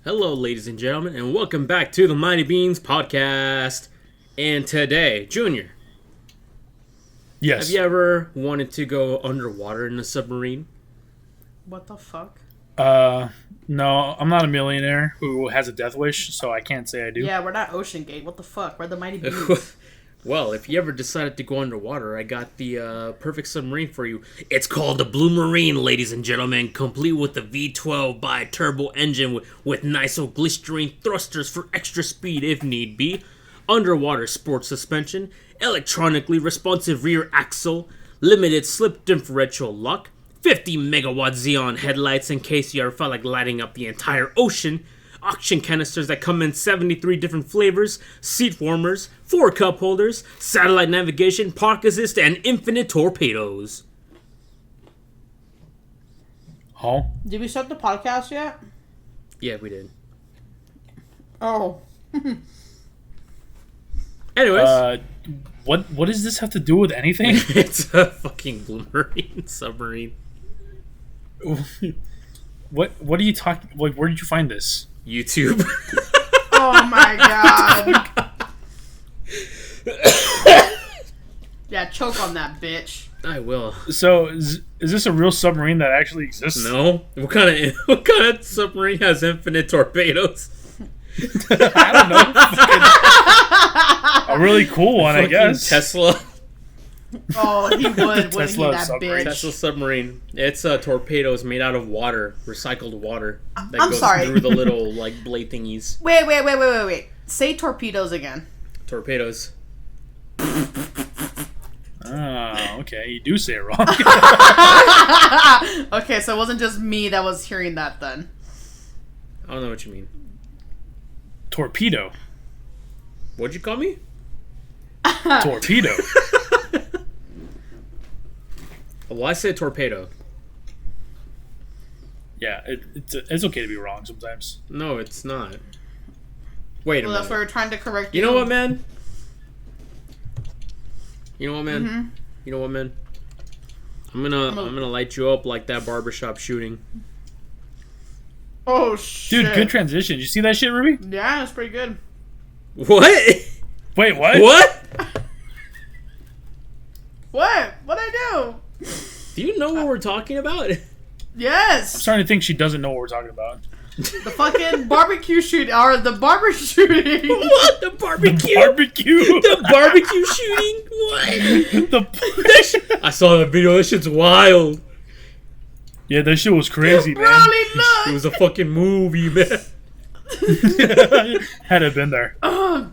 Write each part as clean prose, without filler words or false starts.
Hello, ladies and gentlemen, and welcome back to the Mighty Beans podcast. And today, Junior, Yes. have you ever wanted to go underwater in a submarine? What the fuck? No, I'm not a millionaire who has a death wish, so I can't say I do. Yeah, we're not Ocean Gate. What the fuck? We're the Mighty Beans. Well, if you ever decided to go underwater, I got the perfect submarine for you. It's called the Blue Marine, ladies and gentlemen, complete with the V12 bi-turbo engine with nitroglycerin thrusters for extra speed if need be, underwater sports suspension, electronically responsive rear axle, limited slip differential lock, 50 megawatt xenon headlights in case you ever felt like lighting up the entire ocean, oxygen canisters that come in 73 different flavors, seat warmers, 4 cup holders, satellite navigation, park assist, and infinite torpedoes. Oh? Did we start the podcast yet? Yeah, we did. Oh. Anyways, What does this have to do with anything? it's a fucking Blue Marine submarine. What are you talking? Like, where did you find this? YouTube. Oh my god. Yeah, choke on that bitch. I will. So, is this a real submarine that actually exists? No? What kind of submarine has infinite torpedoes? I don't know. A really cool one, I Fucking guess. Tesla. Oh, he would, wouldn't he, Tesla that submarine. bitch? Tesla submarine. It's torpedoes made out of water, recycled water. That I'm goes sorry. through the little like blade thingies. Wait. Say torpedoes again. Torpedoes. Oh, okay. You do say it wrong. Okay, so it wasn't just me that was hearing that then. I don't know what you mean. Torpedo. What'd you call me? Torpedo. Well, I said torpedo. Yeah, it's okay to be wrong sometimes. No, it's not. Wait a Well, that's minute. why we're trying to correct you. You know what, man? You know what, man? Mm-hmm. You know what, man? I'm gonna light you up like that barbershop shooting. Oh, shit. Dude, good transition. Did you see that shit, Ruby? Yeah, that's pretty good. What? Wait, what? What? What? What'd I do? Do you know what we're talking about? I'm Yes! starting to think she doesn't know what we're talking about. The fucking barbecue shoot, or the barber shooting. What? The barbecue? Barbecue. The barbecue shooting? What? The I saw the video. That shit's wild. Yeah, that shit was crazy, man. Really It not. was a fucking movie, man. Had it been there. Oh,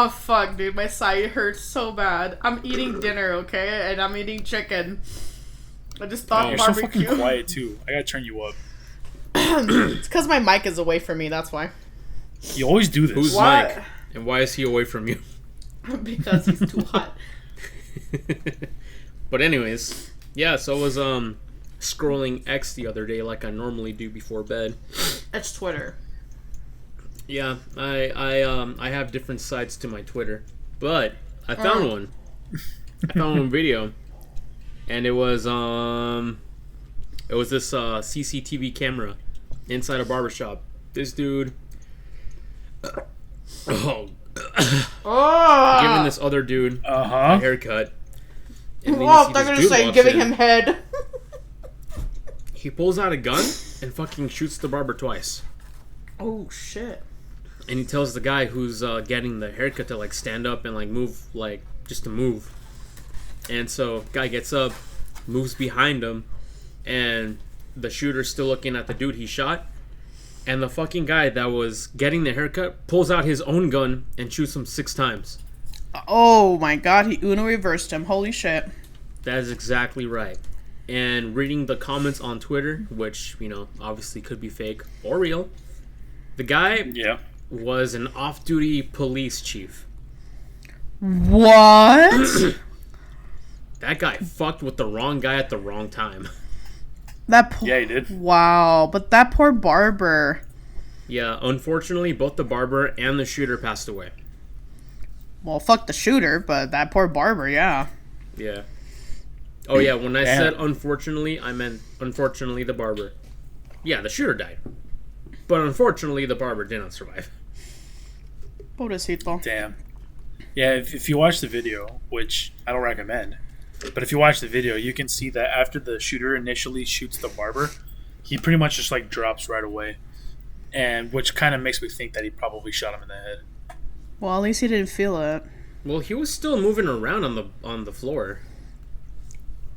fuck, dude. My side hurts so bad. I'm eating dinner, okay? And I'm eating chicken. I just thought You're so barbecue. fucking quiet too. I gotta turn you up. It's because my mic is away from me, that's why. You always do this. Who's What? Mike? And why is he away from you? Because he's too hot. But anyways, yeah, so I was scrolling X the other day like I normally do before bed. It's Twitter. Yeah, I have different sides to my Twitter, but I found one. I found one video, and it was this CCTV camera inside a barbershop. This dude, Oh! giving this other dude a haircut. And then you Oh, see they're this gonna dude say walks giving in. him head. He pulls out a gun and fucking shoots the barber twice. Oh, shit. And he tells the guy who's getting the haircut to like stand up and like move, like just to move. And so guy gets up, moves behind him, and the shooter's still looking at the dude he shot. And the fucking guy that was getting the haircut pulls out his own gun and shoots him 6 times. Oh, my God. He Uno reversed him. Holy shit. That is exactly right. And reading the comments on Twitter, which, you know, obviously could be fake or real, the guy Yeah. was an off-duty police chief. What? That guy fucked with the wrong guy at the wrong time. Yeah, he did. Wow, but that poor barber. Yeah, unfortunately, both the barber and the shooter passed away. Well, fuck the shooter, but that poor barber, yeah. Yeah. Oh, yeah, when I Damn. said unfortunately, I meant unfortunately the barber. Yeah, the shooter died. But unfortunately, the barber did not survive. Pobrecito. Damn. Yeah, if you watch the video, which I don't recommend, but if you watch the video, you can see that after the shooter initially shoots the barber, he pretty much just like drops right away, and which kind of makes me think that he probably shot him in the head. Well, at least he didn't feel it. Well, he was still moving around on the floor.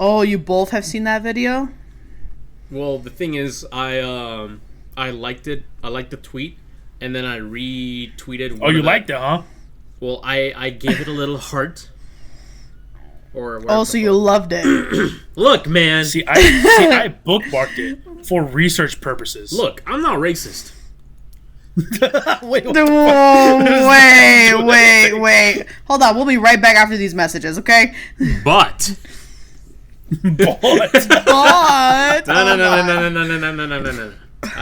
Oh, you both have seen that video? Well, the thing is, I liked it. I liked the tweet, and then I retweeted. Oh, you liked it, huh? Well, I gave it a little heart. Or Oh, so you loved it. Look, man. I bookmarked it for research purposes. Look, I'm not racist. wait. Wait. Hold on. We'll be right back after these messages, okay? But. But.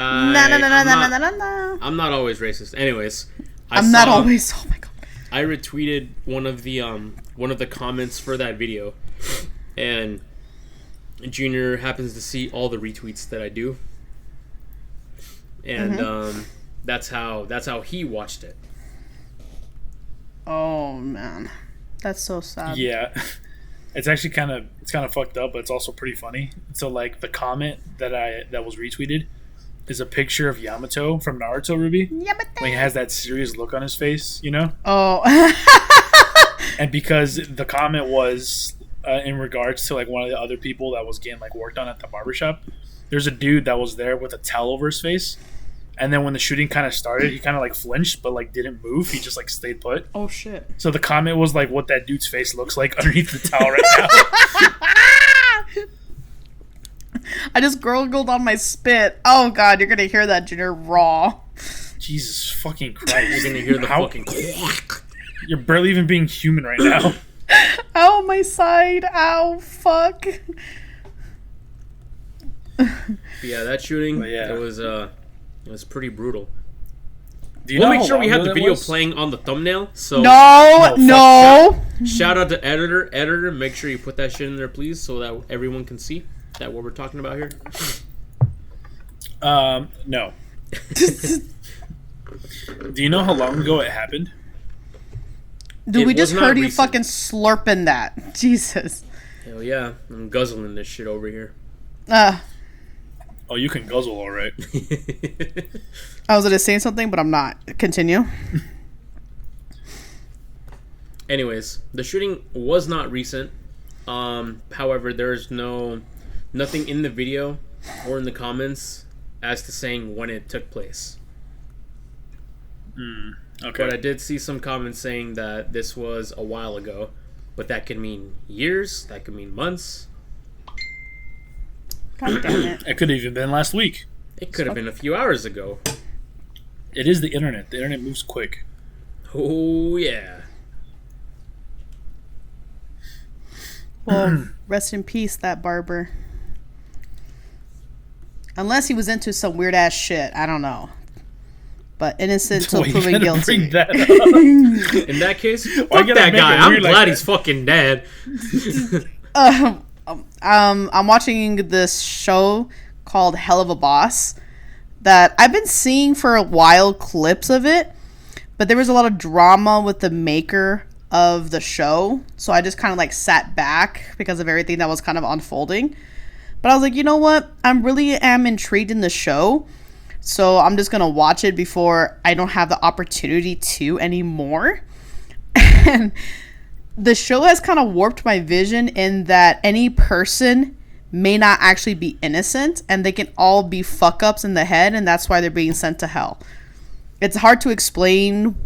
No. I'm not always racist. Anyways, I'm not always. Oh my god. I retweeted one of the comments for that video, and Junior happens to see all the retweets that I do, and that's how he watched it. Oh man, that's so sad. Yeah, it's actually kind of fucked up, but it's also pretty funny. So like the comment that was retweeted is a picture of Yamato from Naruto, Ruby. Yamato. Like, he has that serious look on his face, you know? Oh. And because the comment was in regards to like one of the other people that was getting like worked on at the barbershop, there's a dude that was there with a towel over his face. And then when the shooting kind of started, he kind of like flinched, but like didn't move. He just like stayed put. Oh shit. So the comment was like what that dude's face looks like underneath the towel right now. I just gurgled on my spit. Oh god, you're gonna hear that, Junior, raw. Jesus fucking Christ. You're gonna hear the fucking. You're barely even being human right now. Ow, my side. Ow, fuck. Yeah, that shooting. Yeah. It was pretty brutal. Do you We'll know make how sure we long have ago the that video was? playing on the thumbnail. So No. Shout out to editor. Make sure you put that shit in there, please, so that everyone can see that what we're talking about here. No. Do you know how long ago it happened? Dude, It we was just not heard you recent. fucking slurping that. Jesus. Hell yeah, I'm guzzling this shit over here. Oh, you can guzzle all right. I was gonna say something, but I'm not. Continue. Anyways, the shooting was not recent. However, there's nothing in the video or in the comments as to saying when it took place. Okay. But I did see some comments saying that this was a while ago, but that could mean years, that could mean months. God damn it. It could have even been last week. It could have been a few hours ago. It is the internet. The internet moves quick. Oh yeah. Well, rest in peace, that barber. Unless he was into some weird ass shit, I don't know. But innocent till Why you proven gotta guilty. bring that up? In that case, Why fuck you gotta that make guy. it I'm weird like glad that? he's fucking dead. I'm watching this show called Hell of a Boss that I've been seeing for a while, clips of it, but there was a lot of drama with the maker of the show, so I just kind of like sat back because of everything that was kind of unfolding. But I was like, you know what? I really am intrigued in the show, so I'm just gonna watch it before I don't have the opportunity to anymore. And the show has kind of warped my vision in that any person may not actually be innocent, and they can all be fuck ups in the head, and that's why they're being sent to hell. It's hard to explain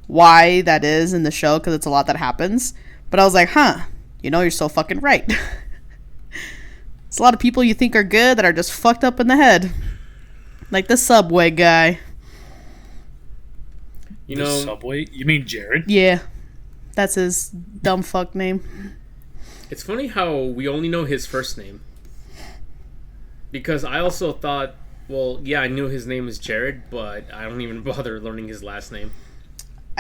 why that is in the show because it's a lot that happens, but I was like, you're so fucking right. It's a lot of people you think are good that are just fucked up in the head, like the Subway guy. You The know, Subway? You mean Jared? Yeah, that's his dumb fuck name. it's funny how we only know his first name. Because I also thought, well, yeah, I knew his name is Jared, but I don't even bother learning his last name.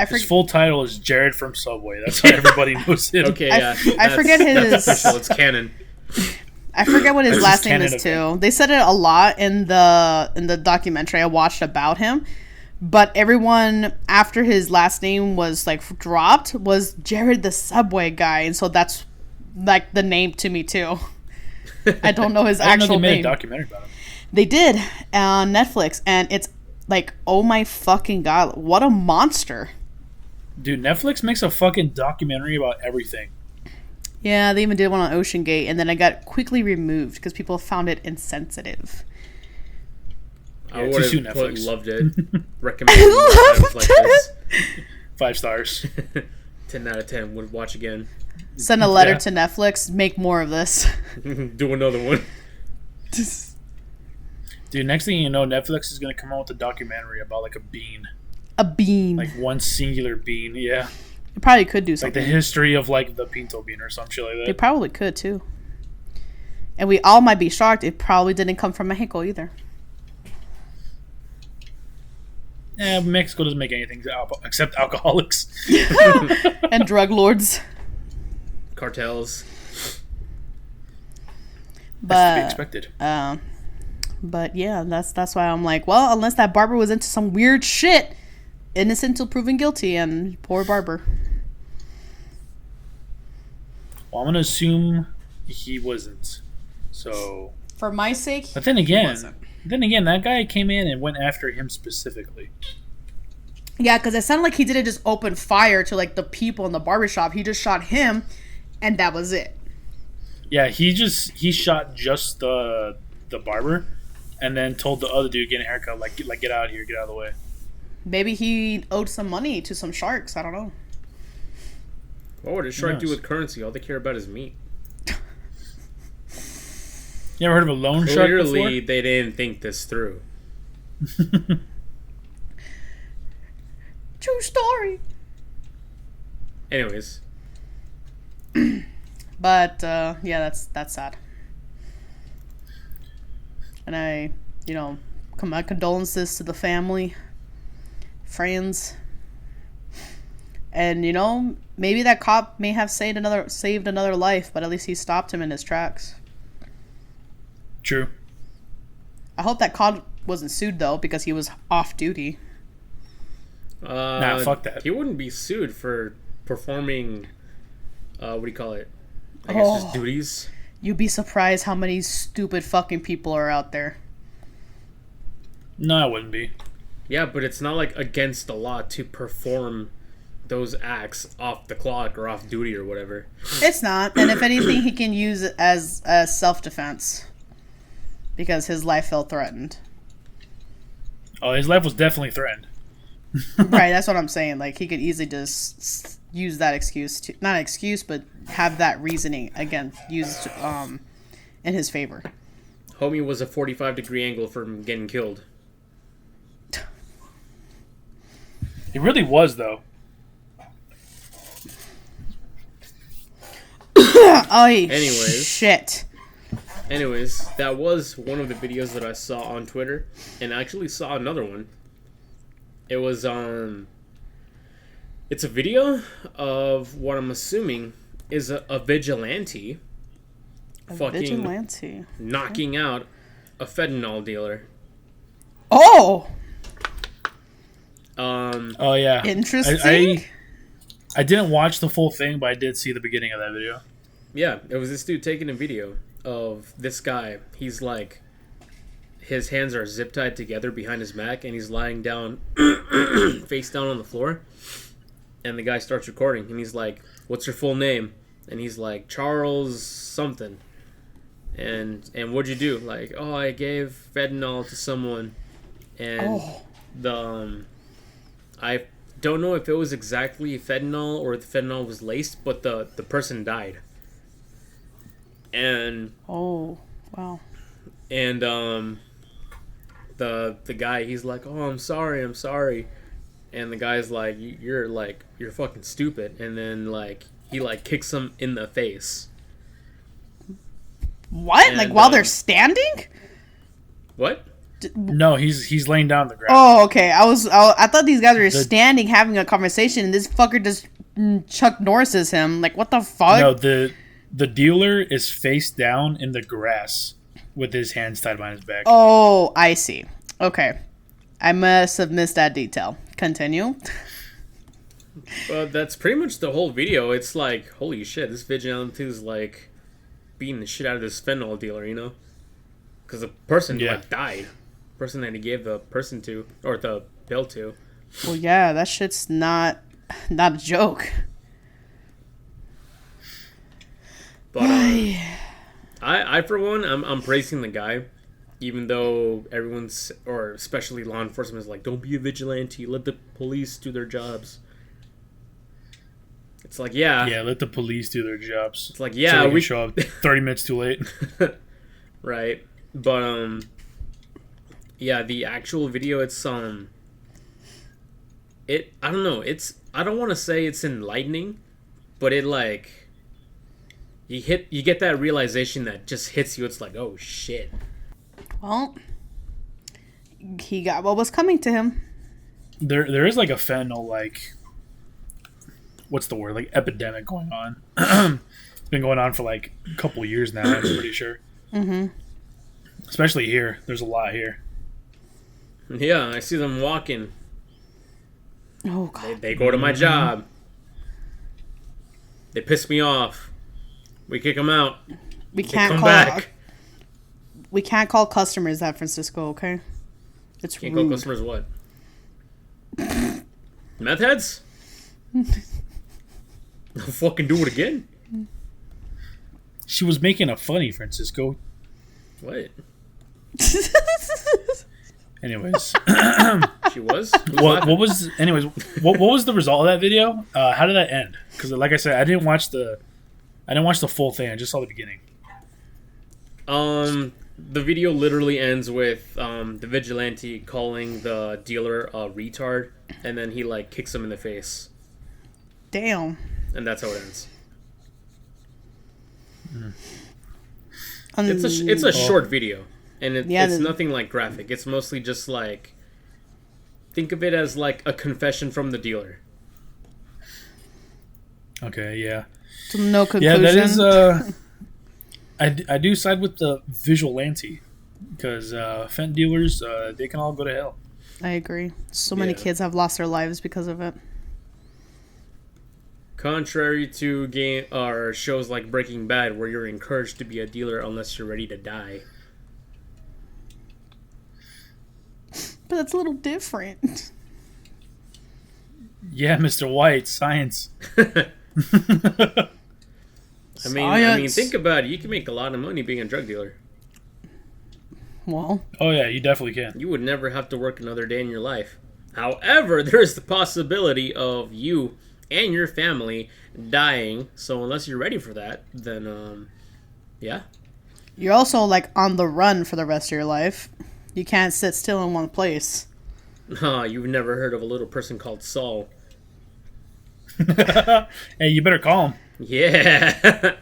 His full title is Jared from Subway. That's how everybody knows him. Okay, yeah. I forget That's his- official. It's canon. I forget what his That's last just name canon is of too. They said it a lot in the documentary I watched about him. But everyone after his last name was like dropped was Jared the Subway guy, and so that's like the name to me too. I don't know his I didn't know actual they made name. a documentary about him. They did on Netflix, and it's like, oh my fucking god, what a monster! Dude, Netflix makes a fucking documentary about everything. Yeah, they even did one on Ocean Gate, and then I got quickly removed because people found it insensitive. I Yeah, would too soon, have Netflix. loved it. Recommended times like this. 5 stars. 10 out of 10. Would watch again. Send a letter Yeah. to Netflix. Make more of this. Do another one. Dude, next thing you know, Netflix is gonna come out with a documentary about like a bean, A bean. like one singular bean. Yeah, They probably could do like something. the history of like the pinto bean or some shit like They that. probably could too. And we all might be shocked. It probably didn't come from Mexico either. Yeah, Mexico doesn't make anything except alcoholics. And drug lords. Cartels. That's to be But expected. but yeah, that's why I'm like, well, unless that barber was into some weird shit, innocent till proven guilty, and poor barber. Well, I'm gonna assume he wasn't. So, For my sake, but then again, wasn't. that guy came in and went after him specifically. yeah, because it sounded like he didn't just open fire to like the people in the barbershop. He just shot him, and that was it. Yeah, he shot just the barber, and then told the other dude get a haircut, like get out of here, get out of the way. Maybe he owed some money to some sharks. I don't know. What would a shark do knows? with currency? All they care about is meat. You ever heard of a loan shark Clearly, before? they didn't think this through. True story. Anyways, But yeah, that's sad. And I, my condolences to the family, friends, and maybe that cop may have saved another life, but at least he stopped him in his tracks. True. I hope that cop wasn't sued though, because he was off duty. Nah, fuck that. He wouldn't be sued for performing. What do you call it? I guess just duties. You'd be surprised how many stupid fucking people are out there. No, I wouldn't be. Yeah, but it's not like against the law to perform those acts off the clock or off duty or whatever. It's not, and if anything, he can use it as self-defense because his life felt threatened. Oh, his life was definitely threatened. Right, that's what I'm saying. Like, he could easily just use that excuse to, not excuse, but have that reasoning again used in his favor. Homie was a 45-degree angle from getting killed. It really was, though. Oh, Anyways. shit. Anyways, that was one of the videos that I saw on Twitter, and I actually saw another one. It was it's a video of what I'm assuming is a vigilante Vigilante. knocking out a fentanyl dealer. Oh, Oh, yeah. interesting. I didn't watch the full thing, but I did see the beginning of that video. Yeah, it was this dude taking a video of this guy. He's like, his hands are zip tied together behind his back, and he's lying down, face down on the floor. And the guy starts recording, and he's like, "What's your full name?" And he's like, "Charles something." And what'd you do? Like, "Oh, I gave fentanyl to someone," and the I don't know if it was exactly fentanyl or the fentanyl was laced, but the person died. And Oh, wow. and the guy, he's like, "Oh, I'm sorry," and the guy's like, you're fucking stupid," and then like he like kicks him in the face. What? And, like while they're standing? What? No, he's laying down on the ground. Oh, okay. I thought these guys were standing having a conversation, and this fucker just Chuck Norrises him. Like, what the fuck? No, the The dealer is face down in the grass with his hands tied behind his back. Oh, I see. Okay. I must have missed that detail. Continue. That's pretty much the whole video. It's like, holy shit, this vigilante is like beating the shit out of this fentanyl dealer, you know? Because the person like died. The person that he gave the person to, or the pill to. Well, yeah, that shit's not a joke. But I for one, I'm praising the guy, even though everyone's, or especially law enforcement, is like, don't be a vigilante. Let the police do their jobs. It's like, yeah, let the police do their jobs. It's like, yeah, so we show up 30 minutes too late. Right, but yeah, the actual video, it's I don't know, I don't want to say it's enlightening, but it like you get that realization that just hits you. It's like, oh shit. Well, he got what was coming to him. There is like a fentanyl, like, what's the word, like epidemic going on. It's been going on for like a couple years now, I'm pretty sure. Mm-hmm. Especially here. There's a lot here. Yeah, I see them walking. Oh god. They go to my job. They piss me off. We kick them out. We can't come call back. We can't call customers at Francisco, okay? It's Can't rude. call customers what? Meth heads? I'll fucking do it again. She was making a funny, Francisco. What? Anyways. She was? What was the result of that video? How did that end? Because like I said, I didn't watch the full thing. I just saw the beginning. The video literally ends with the vigilante calling the dealer a retard, and then he like kicks him in the face. Damn. And that's how it ends. Mm. It's a short video, and it's nothing like graphic. It's mostly just like, think of it as like a confession from the dealer. Okay, yeah. So no conclusion. Yeah, that is. I do side with the vigilante, because fent dealers, they can all go to hell. I agree. So many kids have lost their lives because of it. Contrary to game or shows like Breaking Bad, where you're encouraged to be a dealer unless you're ready to die. But that's a little different. Yeah, Mr. White, science. I mean, think about it. You can make a lot of money being a drug dealer. Well. Oh yeah, you definitely can. You would never have to work another day in your life. However, there's the possibility of you and your family dying. So unless you're ready for that, then yeah. You're also like on the run for the rest of your life. You can't sit still in one place. You've never heard of a little person called Saul. Hey, you better call him. Yeah.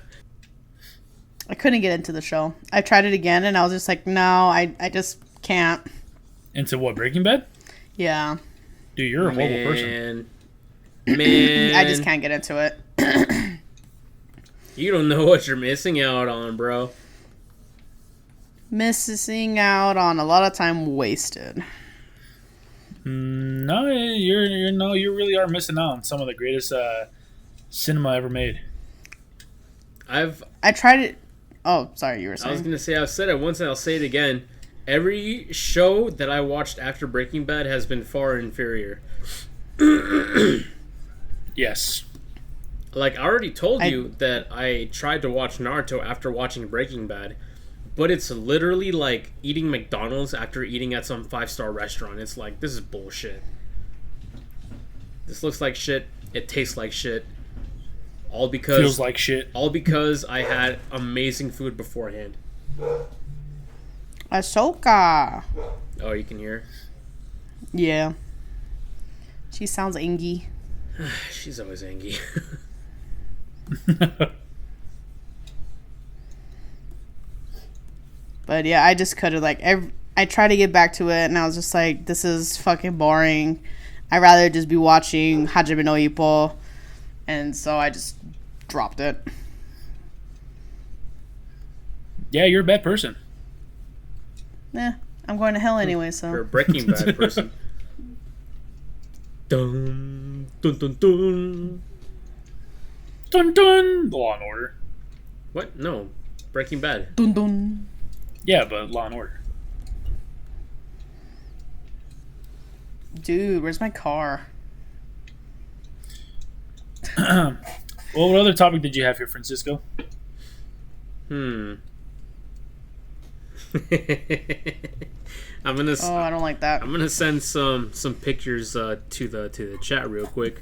I couldn't get into the show. I tried it again and I was just like, no, I just can't. Into what, Breaking Bad? Yeah. Dude, you're a horrible person. Man. I just can't get into it. You don't know what you're missing out on, bro. Missing out on a lot of time wasted. No, you really are missing out on some of the greatest cinema ever made. I tried it. Oh, sorry, you were saying. I was gonna say, I've said it once and I'll say it again. Every show that I watched after Breaking Bad has been far inferior. Yes. Like, I already told you that I tried to watch Naruto after watching Breaking Bad, but it's literally like eating McDonald's after eating at some 5-star restaurant. It's like, this is bullshit. This looks like shit. It tastes like shit. All because... Feels like shit. All because I had amazing food beforehand. Ahsoka. Oh, you can hear? Yeah. She sounds angy. She's always angry. But yeah, I just couldn't I tried to get back to it and I was just like, this is fucking boring. I'd rather just be watching Hajime no Ippo. And so I just dropped it. Yeah, you're a bad person. I'm going to hell anyway, You're a so. Breaking Bad person. Dun, dun, dun, dun. Dun dun. Law and Order. What? No. Breaking Bad. Dun dun. Yeah, but Law and Order. Dude, where's my car? Well, what other topic did you have here, Francisco? I'm gonna. Oh, I don't like that. I'm gonna send some pictures to the chat real quick.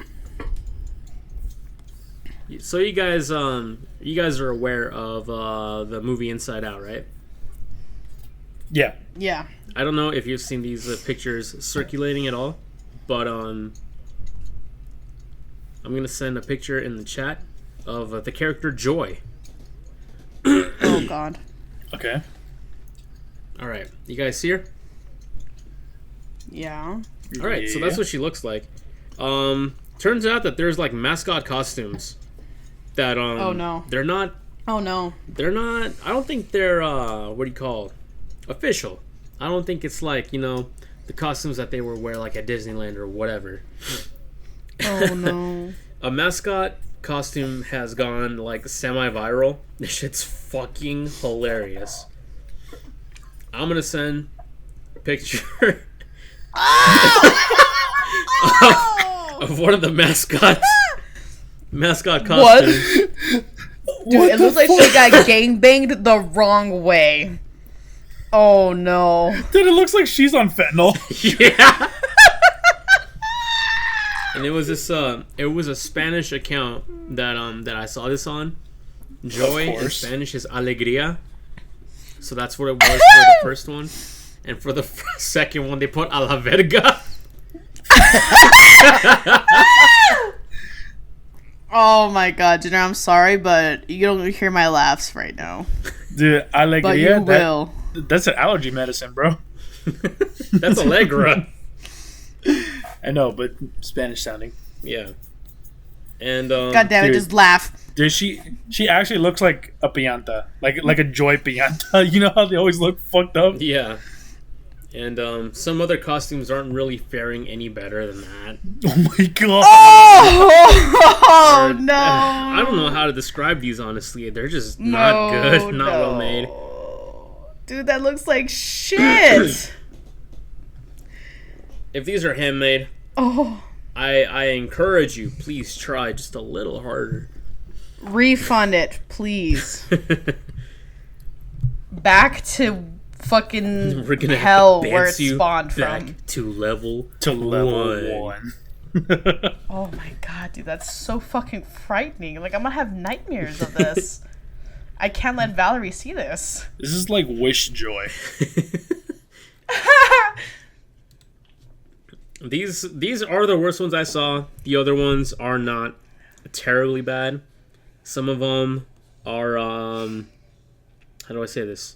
So you guys are aware of the movie Inside Out, right? Yeah. Yeah. I don't know if you've seen these pictures circulating at all, but I'm gonna send a picture in the chat of the character Joy. Oh God. Okay. All right, you guys see her? Yeah. All right, so that's what she looks like. Turns out that there's like mascot costumes that Oh no. they're not. Oh no. They're not. I don't think they're what do you call official. I don't think it's like the costumes that they would wear like at Disneyland or whatever. Oh no. A mascot costume has gone like semi-viral. This shit's fucking hilarious. I'm gonna send a picture of one of the mascot costumes. Dude, it looks like she got gangbanged the wrong way. Oh no. Dude, it looks like she's on fentanyl. Yeah. And it was a Spanish account that I saw this on. Joy in Spanish is alegría. So that's what it was for the first one. And for the second one, they put a la verga. Oh my God, Jenner, I'm sorry, but you don't hear my laughs right now. Dude, alegría. But you will. That's an allergy medicine, bro. That's Allegra. I know, but Spanish sounding. Yeah. And God damn it, dude. just laugh. Dude, she actually looks like a pianta, like a Joy pianta. You know how they always look fucked up. yeah. And some other costumes aren't really faring any better than that. Oh my God. Oh no! I don't know how to describe these, honestly. They're just not good, not well made. Dude, that looks like shit. If these are handmade, I encourage you, please try just a little harder. Refund it, please. Back to fucking We're gonna hell have to where it bounce you spawned back from. to level one. Oh my God, dude, that's so fucking frightening. Like, I'm gonna have nightmares of this. I can't let Valerie see this. This is like Wish Joy. These are the worst ones I saw. The other ones are not terribly bad. Some of them are how do I say this?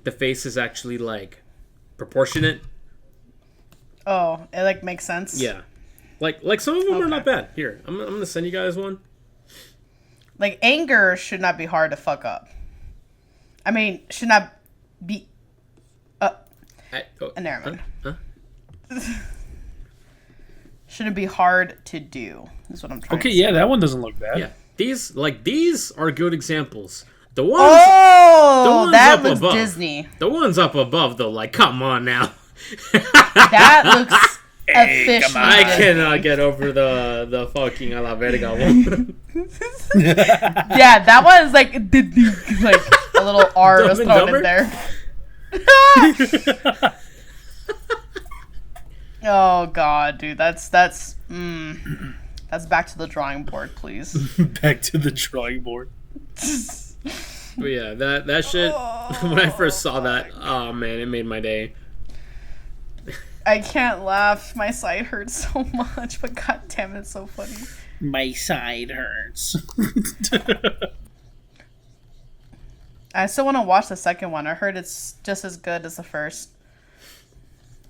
The face is actually like proportionate. Oh, it like makes sense. Yeah, like some of them are not bad. Here, I'm gonna send you guys one. Like, anger should not be hard to fuck up. I mean, should not be. Never mind. Huh? Shouldn't be hard to do. Is what I'm trying. Okay, to say. yeah, that one doesn't look bad. Yeah, these are good examples. The ones, Oh, that up looks above. Disney. The ones up above, though, like, come on now. That looks official. I cannot get over the fucking a la verga one. Yeah, that one is like a little R Dumb was and thrown Dumber? in there. Oh God, dude, that's back to the drawing board, please. Back to the drawing board. But yeah, that shit. When I first saw that, oh man, it made my day. I can't laugh. My side hurts so much, but God damn it, it's so funny. My side hurts. I still want to watch the second one. I heard it's just as good as the first.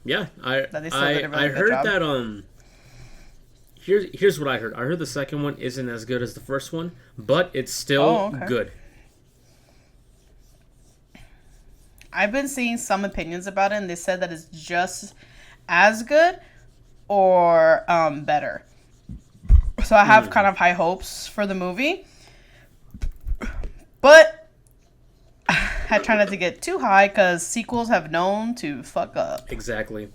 Yeah, That they still did a really I good heard job. that here's what I heard. I heard the second one isn't as good as the first one, but it's still good. I've been seeing some opinions about it, and they said that it's just as good or better. So I have kind of high hopes for the movie. But I try not to get too high because sequels have known to fuck up. Exactly.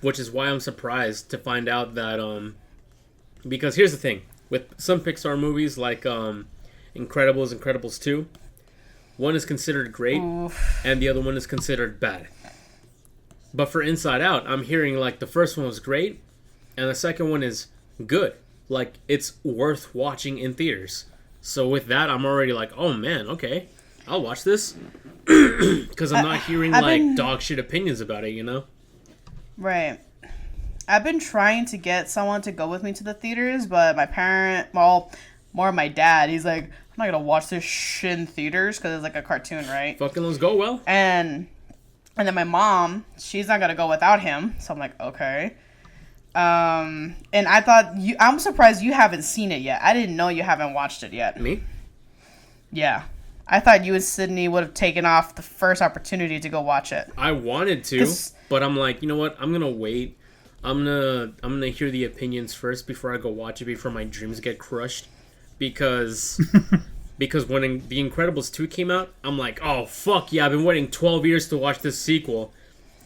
Which is why I'm surprised to find out that, because here's the thing. With some Pixar movies like Incredibles 2, one is considered great and the other one is considered bad. But for Inside Out, I'm hearing like the first one was great and the second one is good. Like, it's worth watching in theaters. So with that, I'm already like, oh man, okay, I'll watch this. Because I'm not hearing dog shit opinions about it, you know? Right. I've been trying to get someone to go with me to the theaters, but my parent, well, more my dad, he's like, I'm not going to watch this shit in theaters because it's like a cartoon, right? Fucking let's go, well. And then my mom, she's not going to go without him. So I'm like, okay. And I thought, I'm surprised you haven't seen it yet. I didn't know you haven't watched it yet. Me? Yeah. I thought you and Sydney would have taken off the first opportunity to go watch it. I wanted to, but I'm like, you know what? I'm gonna wait. I'm gonna hear the opinions first before I go watch it, before my dreams get crushed. Because when The Incredibles 2 came out, I'm like, oh fuck yeah! I've been waiting 12 years to watch this sequel,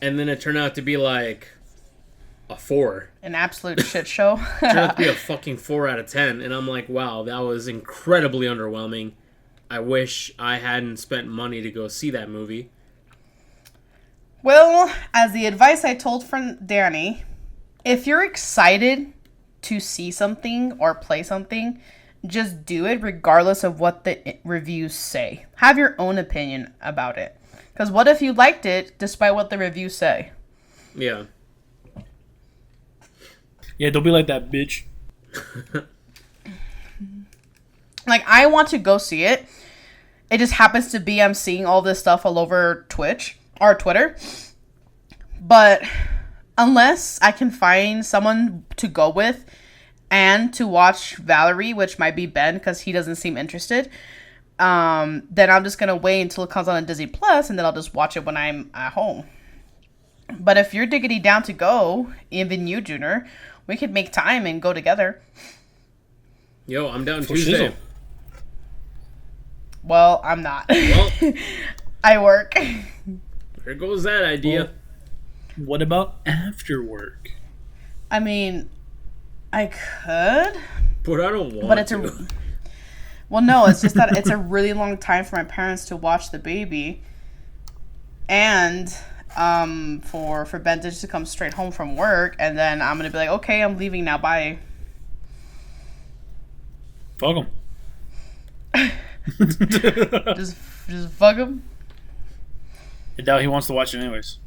and then it turned out to be like a 4. An absolute shit show. It turned out to be a fucking 4 out of 10, and I'm like, wow, that was incredibly underwhelming. I wish I hadn't spent money to go see that movie. Well, as the advice I told from Danny, if you're excited to see something or play something, just do it regardless of what the reviews say. Have your own opinion about it. Because what if you liked it despite what the reviews say? Yeah. Yeah, don't be like that, bitch. Like, I want to go see it. It just happens to be I'm seeing all this stuff all over Twitch or Twitter. But unless I can find someone to go with and to watch Valerie, which might be Ben because he doesn't seem interested, then I'm just going to wait until it comes on Disney Plus and then I'll just watch it when I'm at home. But if you're diggity down to go, even you, Junior, we could make time and go together. Yo, I'm down For Tuesday. shizzle. Well, I'm not. Well, I work. there goes that idea. Well, what about after work? I mean, I could, But I don't want but it's to. well, no, it's just that it's a really long time for my parents to watch the baby, and for Ben to just come straight home from work, and then I'm gonna be like, okay, I'm leaving now, bye. Fuck them. just fuck him. I doubt he wants to watch it anyways.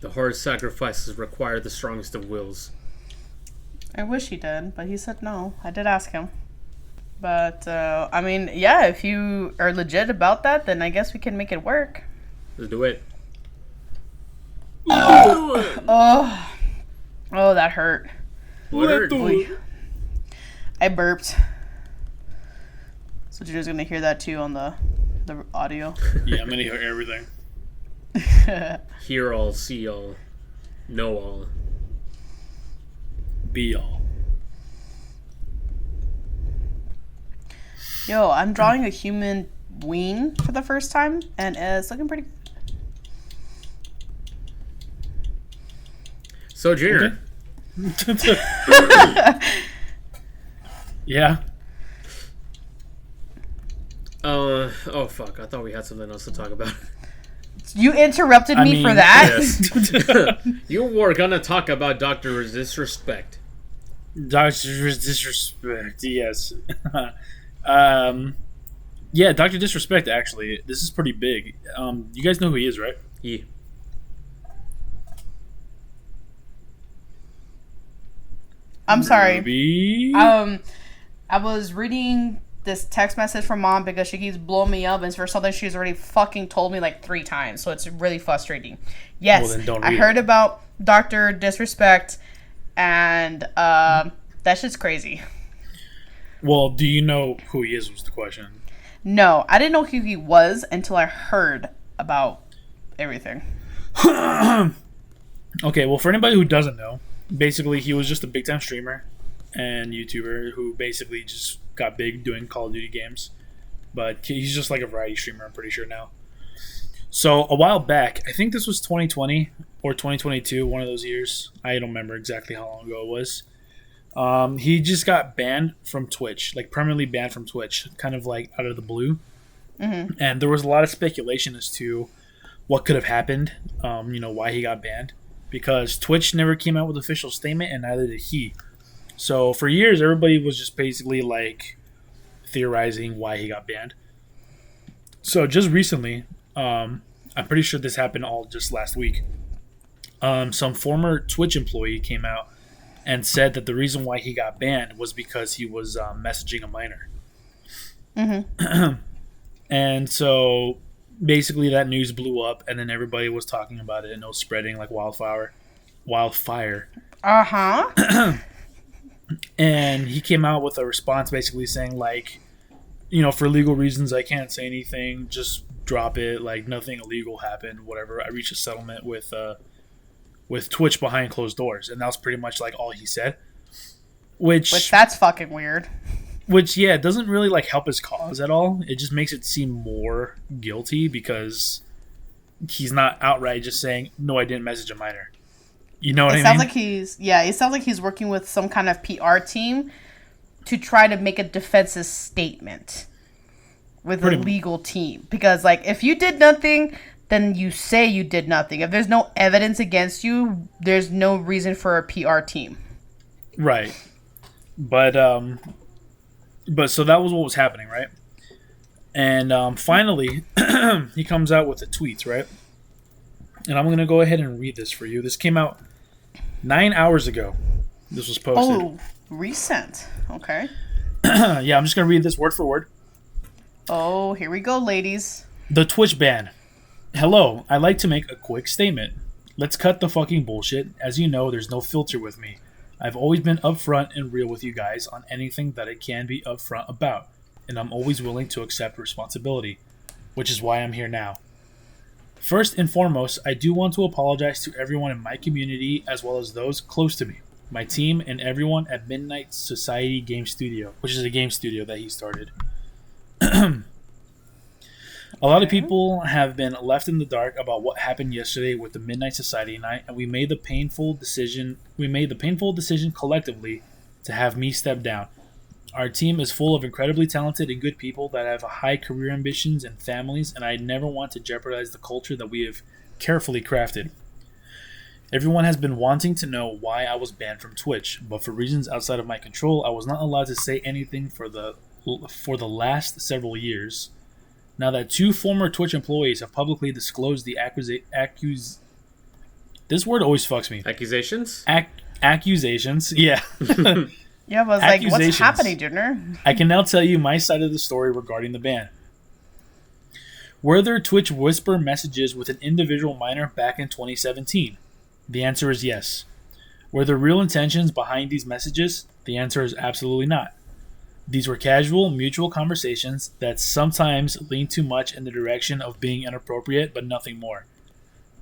The hard sacrifices require the strongest of wills. I wish he did, but he said no. I did ask him. But, I mean, yeah, if you are legit about that, then I guess we can make it work. Let's do it. Oh, that hurt. What hurt? Oy. I burped. So Junior's gonna hear that too on the audio. Yeah, I'm gonna hear everything. Hear all, see all, know all. Be all. Yo, I'm drawing a human ween for the first time, and it's looking pretty good. So, Junior. Okay. Yeah. Oh fuck! I thought we had something else to talk about. You interrupted me for that? Yes. You were gonna talk about Dr. Disrespect. Dr. Disrespect, yes. Yeah, Dr. Disrespect, actually. This is pretty big. You guys know who he is, right? Yeah. I'm sorry. Ruby? I was reading this text message from Mom because she keeps blowing me up, and it's for something she's already fucking told me like 3 times, so it's really frustrating. Yes, Well, then don't I read heard it. about Dr. Disrespect, and that shit's crazy. Well, do you know who he is was the question. No, I didn't know who he was until I heard about everything. Okay, well, for anybody who doesn't know, basically he was just a big time streamer and YouTuber who basically just got big doing Call of Duty games. But he's just like a variety streamer, I'm pretty sure now. So a while back, I think this was 2020 or 2022, one of those years. I don't remember exactly how long ago it was. He just got banned from Twitch, like permanently banned from Twitch, kind of like out of the blue. Mm-hmm. And there was a lot of speculation as to what could have happened, why he got banned. Because Twitch never came out with an official statement, and neither did he. So for years, everybody was just basically like theorizing why he got banned. So just recently, I'm pretty sure this happened all just last week. Some former Twitch employee came out and said that the reason why he got banned was because he was messaging a minor. Mm-hmm. And so basically that news blew up, and then everybody was talking about it, and it was spreading like wildfire. Uh-huh. And he came out with a response basically saying like, for legal reasons I can't say anything, just drop it, like nothing illegal happened, whatever. I reached a settlement with Twitch behind closed doors, and that was pretty much like all he said. Which that's fucking weird. Which, yeah, doesn't really like help his cause at all. It just makes it seem more guilty because he's not outright just saying, no, I didn't message a minor. You know what I mean? It sounds like he's working with some kind of PR team to try to make a defensive statement with a legal team. Because, like, if you did nothing, then you say you did nothing. If there's no evidence against you, there's no reason for a PR team. Right. But so that was what was happening, right? And finally, he comes out with the tweets, right? And I'm going to go ahead and read this for you. This came out 9 hours ago. This was posted. Oh, recent. Okay. Yeah, I'm just going to read this word for word. Oh, here we go, ladies. The Twitch ban. Hello, I'd like to make a quick statement. Let's cut the fucking bullshit. As you know, there's no filter with me. I've always been upfront and real with you guys on anything that I can be upfront about, and I'm always willing to accept responsibility, which is why I'm here now. First and foremost, I do want to apologize to everyone in my community as well as those close to me, my team, and everyone at Midnight Society Game Studio, which is a game studio that he started. A lot of people have been left in the dark about what happened yesterday with the Midnight Society night, and we made the painful decision collectively to have me step down. Our team is full of incredibly talented and good people that have high career ambitions and families, and I never want to jeopardize the culture that we have carefully crafted. Everyone has been wanting to know why I was banned from Twitch, but for reasons outside of my control, I was not allowed to say anything for the last several years. Now that two former Twitch employees have publicly disclosed the this word always fucks me. Accusations? Accusations, yeah. Yeah, but I was like, what's happening, Junior? I can now tell you my side of the story regarding the ban. Were there Twitch whisper messages with an individual minor back in 2017? The answer is yes. Were there real intentions behind these messages? The answer is absolutely not. These were casual, mutual conversations that sometimes lean too much in the direction of being inappropriate, but nothing more.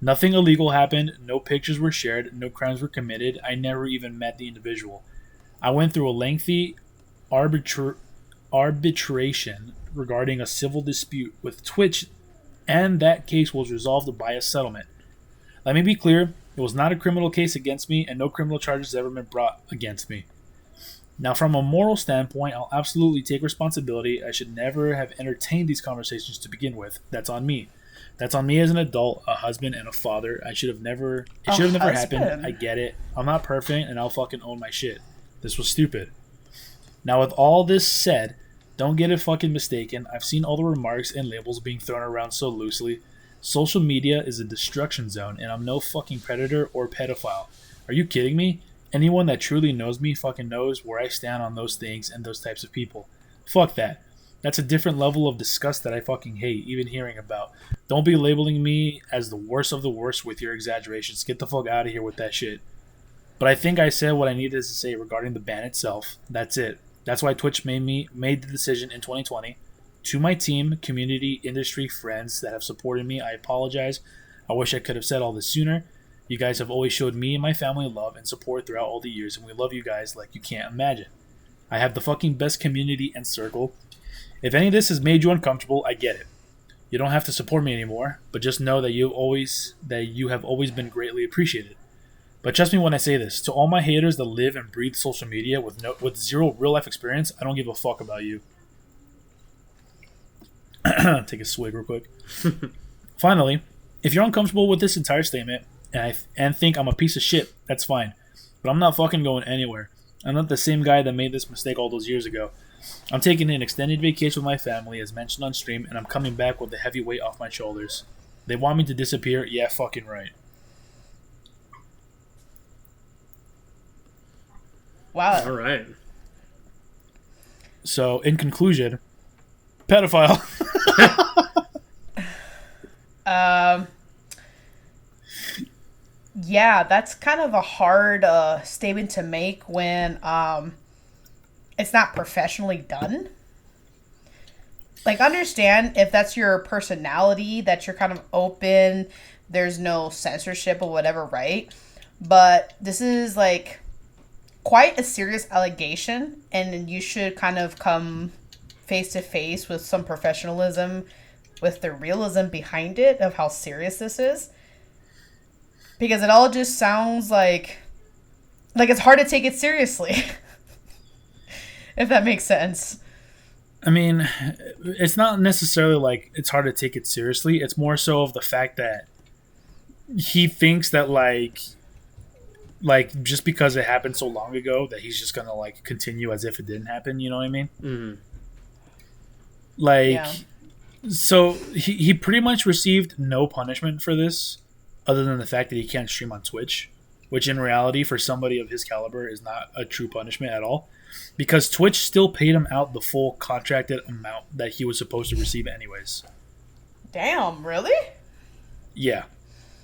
Nothing illegal happened, no pictures were shared, no crimes were committed, I never even met the individual. I went through a lengthy arbitration regarding a civil dispute with Twitch, and that case was resolved by a settlement. Let me be clear, it was not a criminal case against me, and no criminal charges have ever been brought against me. Now, from a moral standpoint, I'll absolutely take responsibility. I should never have entertained these conversations to begin with. That's on me. That's on me as an adult, a husband, and a father. It should have never happened. I get it. I'm not perfect, and I'll fucking own my shit. This was stupid. Now, with all this said, don't get it fucking mistaken. I've seen all the remarks and labels being thrown around so loosely. Social media is a destruction zone, and I'm no fucking predator or pedophile. Are you kidding me? Anyone that truly knows me fucking knows where I stand on those things and those types of people. Fuck that. That's a different level of disgust that I fucking hate, even hearing about. Don't be labeling me as the worst of the worst with your exaggerations. Get the fuck out of here with that shit. But I think I said what I needed to say regarding the ban itself. That's it. That's why Twitch made the decision in 2020. To my team, community, industry, friends that have supported me, I apologize. I wish I could have said all this sooner. You guys have always showed me and my family love and support throughout all the years, and we love you guys like you can't imagine. I have the fucking best community and circle. If any of this has made you uncomfortable, I get it. You don't have to support me anymore, but just know that you have always been greatly appreciated. But trust me when I say this, to all my haters that live and breathe social media with zero real life experience, I don't give a fuck about you. Take a swig real quick. Finally, if you're uncomfortable with this entire statement and think I'm a piece of shit, that's fine. But I'm not fucking going anywhere. I'm not the same guy that made this mistake all those years ago. I'm taking an extended vacation with my family, as mentioned on stream, and I'm coming back with the heavy weight off my shoulders. They want me to disappear? Yeah, fucking right. Wow. All right. So, in conclusion, pedophile. Yeah, that's kind of a hard statement to make when it's not professionally done. Like, understand if that's your personality, that you're kind of open, there's no censorship or whatever, right? But this is like quite a serious allegation, and you should kind of come face to face with some professionalism, with the realism behind it of how serious this is. Because it all just sounds like it's hard to take it seriously. If that makes sense. I mean, it's not necessarily like it's hard to take it seriously. It's more so of the fact that he thinks that like just because it happened so long ago that he's just gonna like continue as if it didn't happen. You know what I mean? Mm-hmm. Like, Yeah. So he pretty much received no punishment for this, other than the fact that he can't stream on Twitch, which in reality for somebody of his caliber is not a true punishment at all, because Twitch still paid him out the full contracted amount that he was supposed to receive anyways. Damn, really? Yeah.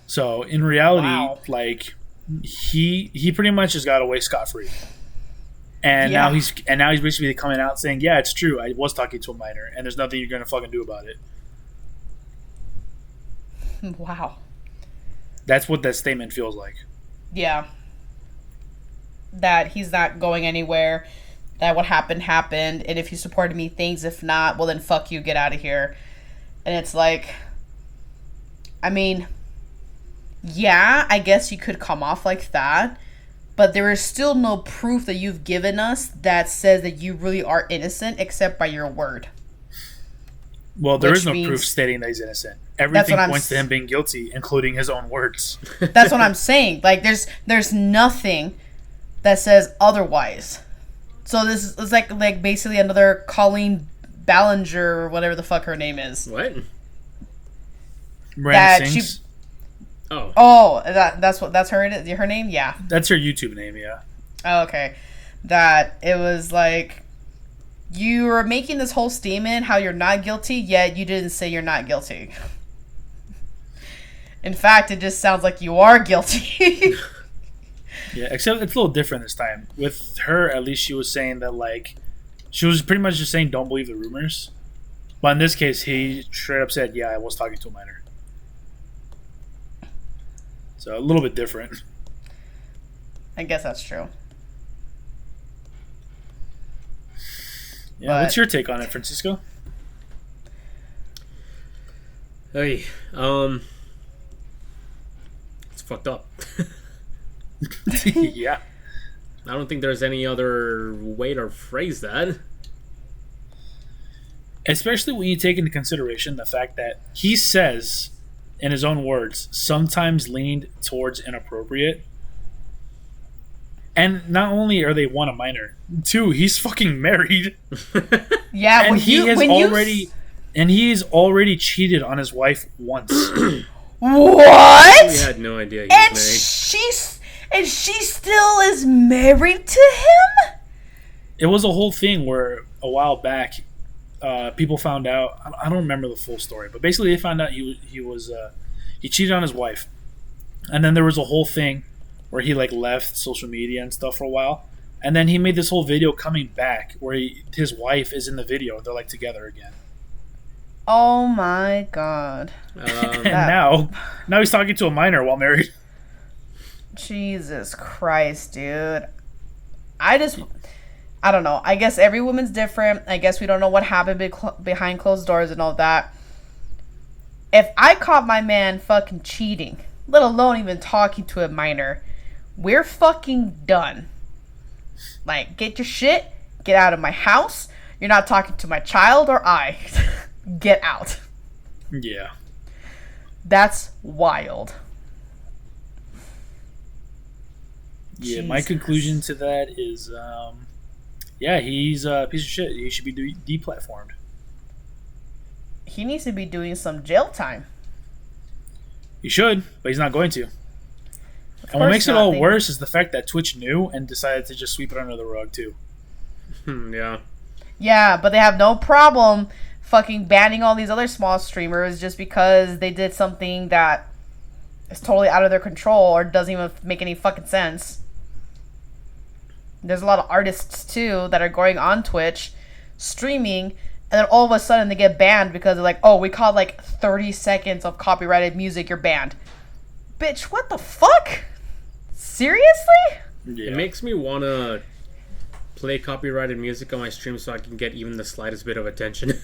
So in reality, Wow. like he pretty much just got away scot-free. And Yeah. now he's basically coming out saying, "Yeah, it's true. I was talking to a minor, and there's nothing you're gonna fucking do about it." Wow. That's what that statement feels like. Yeah. That he's not going anywhere. That what happened, and if you supported me, thanks. If not, well then fuck you, get out of here. And it's like, I mean, yeah, I guess you could come off like that, but there is still no proof that you've given us that says that you really are innocent except by your word. Well, there Which is no means- proof stating that he's innocent. Everything what I'm points to him being guilty, including his own words. That's what I'm saying. Like, there's nothing that says otherwise. So this is like basically another Colleen Ballinger or whatever the fuck her name is. What? Miranda That Sings. Oh. Oh, that's her name? Yeah. That's her YouTube name, yeah. Oh, okay. That it was like you were making this whole statement how you're not guilty, yet you didn't say you're not guilty. In fact, it just sounds like you are guilty. Yeah, except it's a little different this time. With her, at least she was saying that, like, she was pretty much just saying don't believe the rumors. But in this case, he straight up said, yeah, I was talking to a minor. So a little bit different. I guess that's true. Yeah, what's your take on it, Francisco? Hey, it's fucked up. Yeah. I don't think there's any other way to phrase that. Especially when you take into consideration the fact that he says, in his own words, sometimes leaned towards inappropriate. And not only are they one a minor, two, he's fucking married. Yeah, And when he you has when you already and he's already cheated on his wife once. what? We had no idea he And was she still is married to him? It was a whole thing where a while back, people found out. I don't remember the full story, but basically they found out he cheated on his wife, and then there was a whole thing where he like left social media and stuff for a while, and then he made this whole video coming back where his wife is in the video. They're like together again. Oh my god. And now he's talking to a minor while married. Jesus Christ, dude. I don't know. I guess every woman's different. I guess we don't know what happened behind closed doors and all that. If I caught my man fucking cheating, let alone even talking to a minor, we're fucking done. Like, get your shit, get out of my house. You're not talking to my child or I. Get out. Yeah. That's wild. Yeah, Jesus. my conclusion to that is, yeah, he's a piece of shit. He should be deplatformed. He needs to be doing some jail time. He should, but he's not going to. Of And what course makes it not. all worse is the fact that Twitch knew and decided to just sweep it under the rug, too. Yeah. Yeah, but they have no problem fucking banning all these other small streamers just because they did something that is totally out of their control or doesn't even make any fucking sense. There's a lot of artists too that are going on Twitch streaming, and then all of a sudden they get banned because they're like, oh, we caught like 30 seconds of copyrighted music, you're banned. Bitch, what the fuck? Seriously? Yeah. It makes me want to play copyrighted music on my stream so I can get even the slightest bit of attention.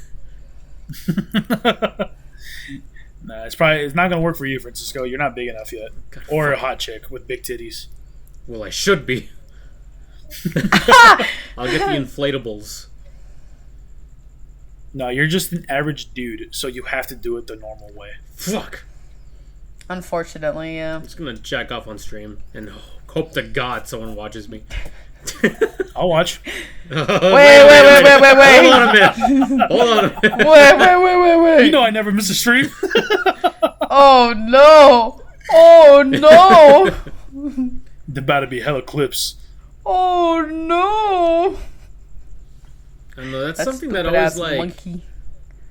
Nah, it's not gonna work for you, Francisco. You're not big enough yet, or a hot chick with big titties. Well, I should be. I'll get the inflatables. No, you're just an average dude, so you have to do it the normal way. Fuck. Unfortunately, yeah. I'm just gonna jack off on stream and hope to God someone watches me. I'll watch. Wait. Wait. Hold on a minute. Hold on a minute. Wait. You know I never miss a stream. Oh no! Oh no! There's about to be hella clips. Oh no! I know that's something that always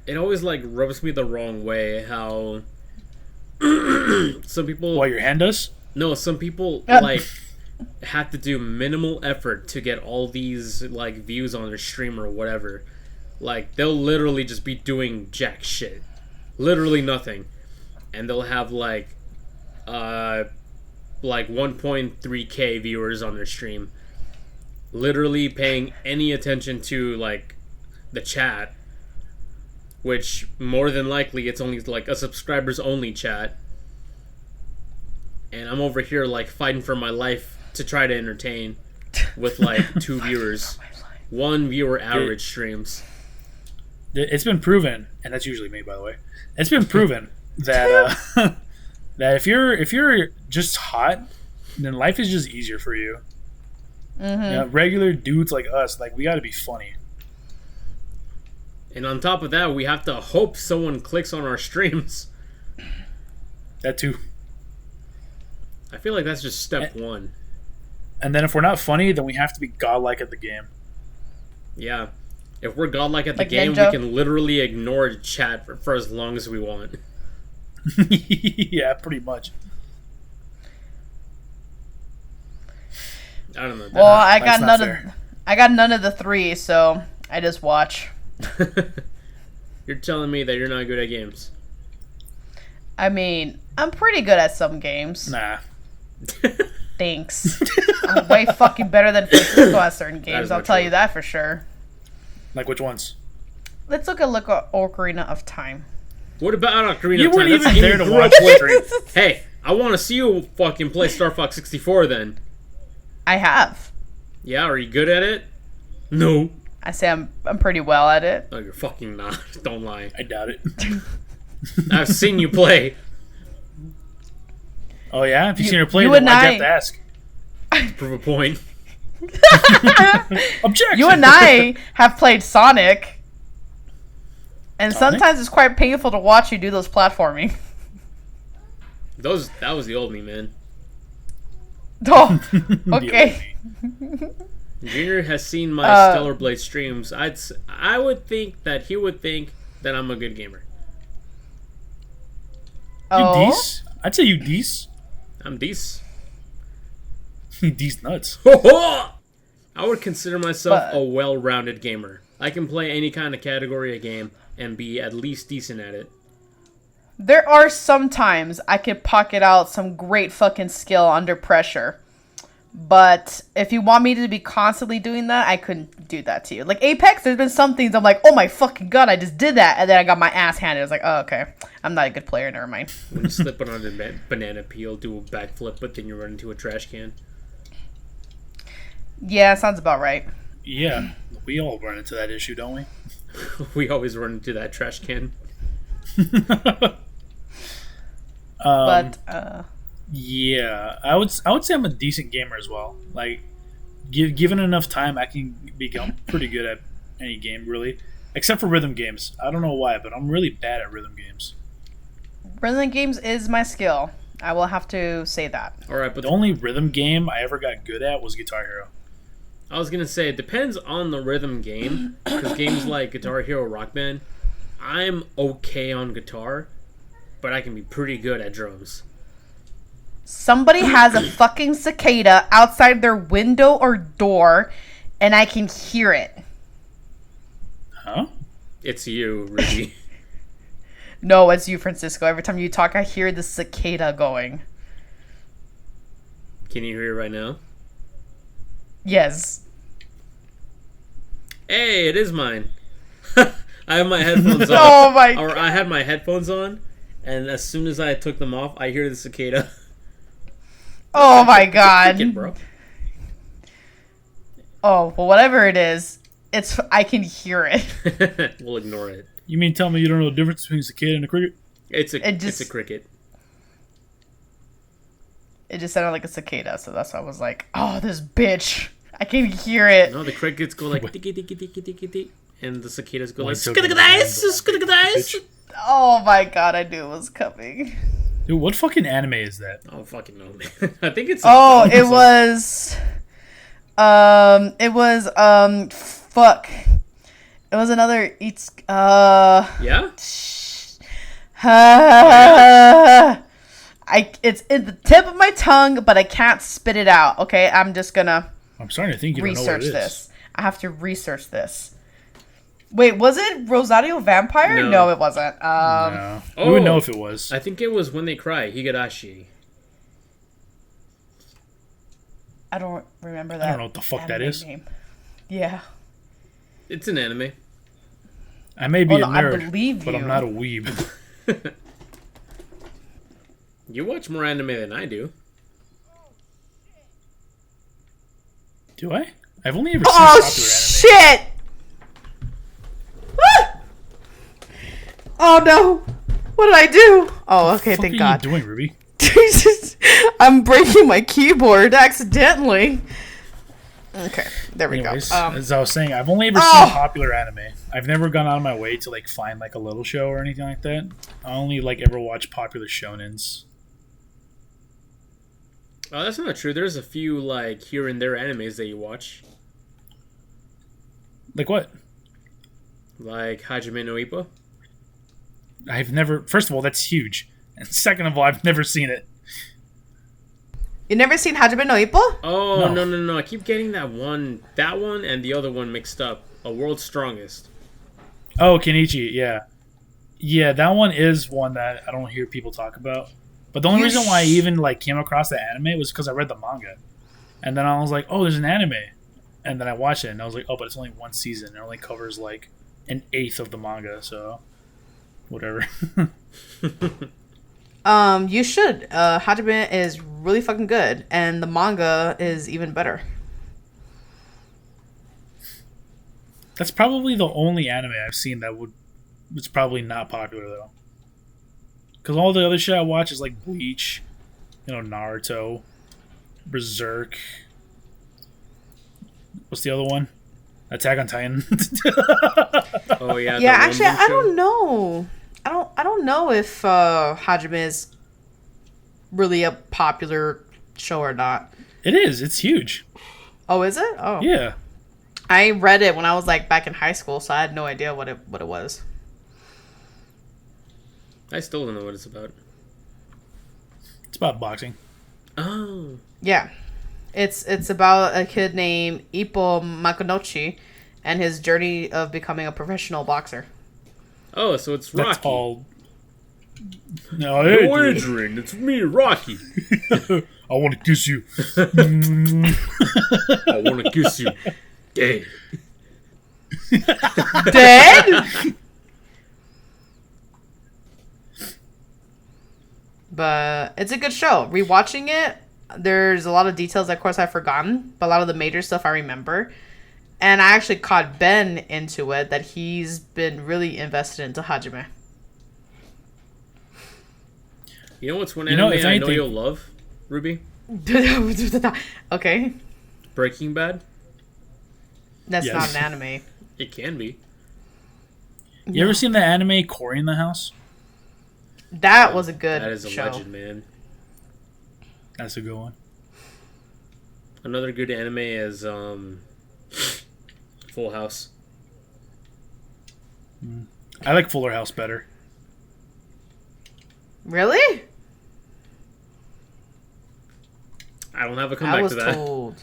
it always like rubs me the wrong way. How some people While your hand does? some people like have to do minimal effort to get all these like views on their stream or whatever. Like they'll literally just be doing jack shit, literally nothing, and they'll have like 1.3k viewers on their stream, literally paying any attention to like the chat, which more than likely it's only like a subscribers only chat, and I'm over here like fighting for my life to try to entertain with like 2 viewers, 1 viewer average streams. It's been proven, and that's usually me, by the way. It's been proven that that if you're just hot, then life is just easier for you. Mm-hmm. You know, regular dudes like us, like we got to be funny. And on top of that, we have to hope someone clicks on our streams. That too. I feel like that's just step 1. And then if we're not funny, then we have to be godlike at the game. Yeah. If we're godlike at the Like game, Ninja? we can literally ignore chat for as long as we want. Yeah, pretty much. I don't know. Well, I That's got not none of the 3, so I just watch. You're telling me that you're not good at games. I mean, I'm pretty good at some games. Nah. Thanks. I'm way fucking better than Francisco at certain games. is I'll not tell true. you that for sure. Like which ones? Let's look at Ocarina of Time. What about Ocarina You of Time? weren't That's even a game there you to grew watch up the with. stream. Hey, I want to see you fucking play Star Fox 64 then. I have. Yeah, are you good at it? No. I say I'm pretty well at it. No, you're fucking not. Don't lie. I doubt it. I've seen you play. Oh yeah, if you've seen her play, you then and why'd you I- have to ask? Prove a point. Objection. You and I have played Sonic. And Sonic? sometimes it's quite painful to watch you do those platforming. That was the old me, man. Oh, The okay. Junior has seen my Stellar Blade streams. I would think that he would think that I'm a good gamer. You Oh, dece? I'd say you dece. I'm decent. Dece nuts. I would consider myself But- a well-rounded gamer. I can play any kind of category of game. and be at least decent at it. There are some times I could pocket out some great fucking skill under pressure. But if you want me to be constantly doing that, I couldn't do that to you. Like Apex, there's been some things I'm like, oh my fucking god, I just did that. And then I got my ass handed. I was like, oh, okay. I'm not a good player, never mind. When you slip on a banana peel, do a backflip, but then you run into a trash can. Yeah, sounds about right. Yeah, we all run into that issue, don't we? We always run into that trash can. Yeah, I would say I'm a decent gamer as well. Like, given enough time, I can become pretty good at any game, really, except for rhythm games. I don't know why, but I'm really bad at rhythm games. Rhythm games is my skill. I will have to say that. All right, but The only rhythm game I ever got good at was Guitar Hero. I was gonna say it depends on the rhythm game, because games like Guitar Hero, Rock Band, I'm okay on guitar, but I can be pretty good at drums. Somebody has a fucking cicada outside their window or door, and I can hear it. Huh? It's you, Ruby. No, it's you, Francisco. Every time you talk, I hear the cicada going. Can you hear it right now? Yes. Hey, it is mine. I have my headphones on. Oh my Or I had my headphones on, and as soon as I took them off, I hear the cicada. Oh my god. Cricket, bro. Oh, well, whatever it is, I can hear it. We'll ignore it. You mean tell me you don't know the difference between a cicada and a cricket? It's a cricket. It just sounded like a cicada, so that's why I was like, oh, this bitch. I can hear it. No, the crickets go like tiki tiki tiki tiki tiki, and the cicadas go like Wait, skidagadice. Oh my god, I knew it was coming. Dude, what fucking anime is that? I don't fucking know, man. I think it's. Oh, it was, fuck. It was another, Yeah? It's in the tip of my tongue, but I can't spit it out, okay? I'm just gonna I'm starting to think you don't know what research it is. this. I have to research this. Wait, was it Rosario Vampire? No. No, it wasn't. No. We would know if it was. I think it was When They Cry, Higurashi. I don't remember that. I don't know what the fuck that anime is. name. Yeah. It's an anime. I may be Oh, no, a I nerd, believe but you. I'm not a weeb. You watch more anime than I do. Do I? I've only ever seen Oh, popular anime. shit! Ah! Oh, no. What did I do? Oh, okay, What thank are God. you doing, Ruby? I'm breaking my keyboard accidentally. Okay, there we Anyways, go. as I was saying, I've only ever Oh! seen popular anime. I've never gone out of my way to like find like a little show or anything like that. I only like ever watch popular shonens. Oh, that's not true. There's a few like here and there animes that you watch, Like what? like Hajime no Ippo. I've never. First of all, that's huge, and second of all, I've never seen it. You never seen Hajime no Ippo? Oh No. no! I keep getting that one, and the other one mixed up. A World's Strongest. Oh, Kenichi, yeah, that one is one that I don't hear people talk about. But the only You reason why I sh- even like came across the anime was because I read the manga, and then I was like, oh, there's an anime, and then I watched it, and I was like, oh, but it's only one season. It only covers like an eighth of the manga, so whatever. You should. Hajime is really fucking good, and the manga is even better. That's probably the only anime I've seen that was probably not popular though. Because all the other shit I watch is like Bleach, Naruto, Berserk. What's the other one? Attack on Titan. Oh yeah. Yeah, the actually, Rumble I show. don't know. I don't know if Hajime is really a popular show or not. It is. It's huge. Oh, is it? Oh, Yeah. I read it when I was like back in high school, so I had no idea what it was. I still don't know what it's about. It's about boxing. Oh. Yeah, it's about a kid named Ippo Makunochi and his journey of becoming a professional boxer. Oh, so it's That's Rocky. all. No, hey, No, dude. Adrian, it's me, Rocky. I want to kiss you. I want to kiss you. Dead. Dead? But it's a good show. Rewatching it, there's a lot of details that, of course, I've forgotten, but a lot of the major stuff I remember. And I actually caught Ben into it, that he's been really invested into Hajime. You know what's one You know, anime if I know anything- you'll love, Ruby? Okay. Breaking Bad? That's Yes. not an anime. It can be. You ever seen the anime Cory in the House? That was a good That is a show. legend, man. That's a good one. Another good anime is Full House. I like Fuller House better. Really? I don't have a I comeback was to that, told.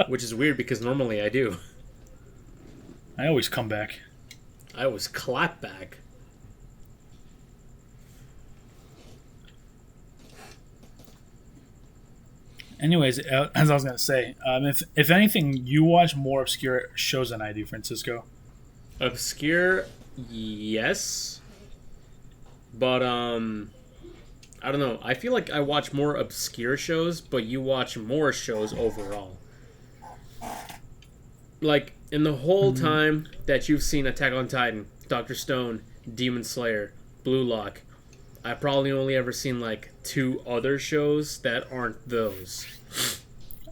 which is weird because normally I do. I always come back. I was clap back. Anyways, as I was gonna say, if anything, you watch more obscure shows than I do, Francisco. Obscure, yes. But I don't know. I feel like I watch more obscure shows, but you watch more shows overall. Like in the whole time that you've seen Attack on Titan, Doctor Stone, Demon Slayer, Blue Lock, I've probably only ever seen like 2 other shows that aren't those.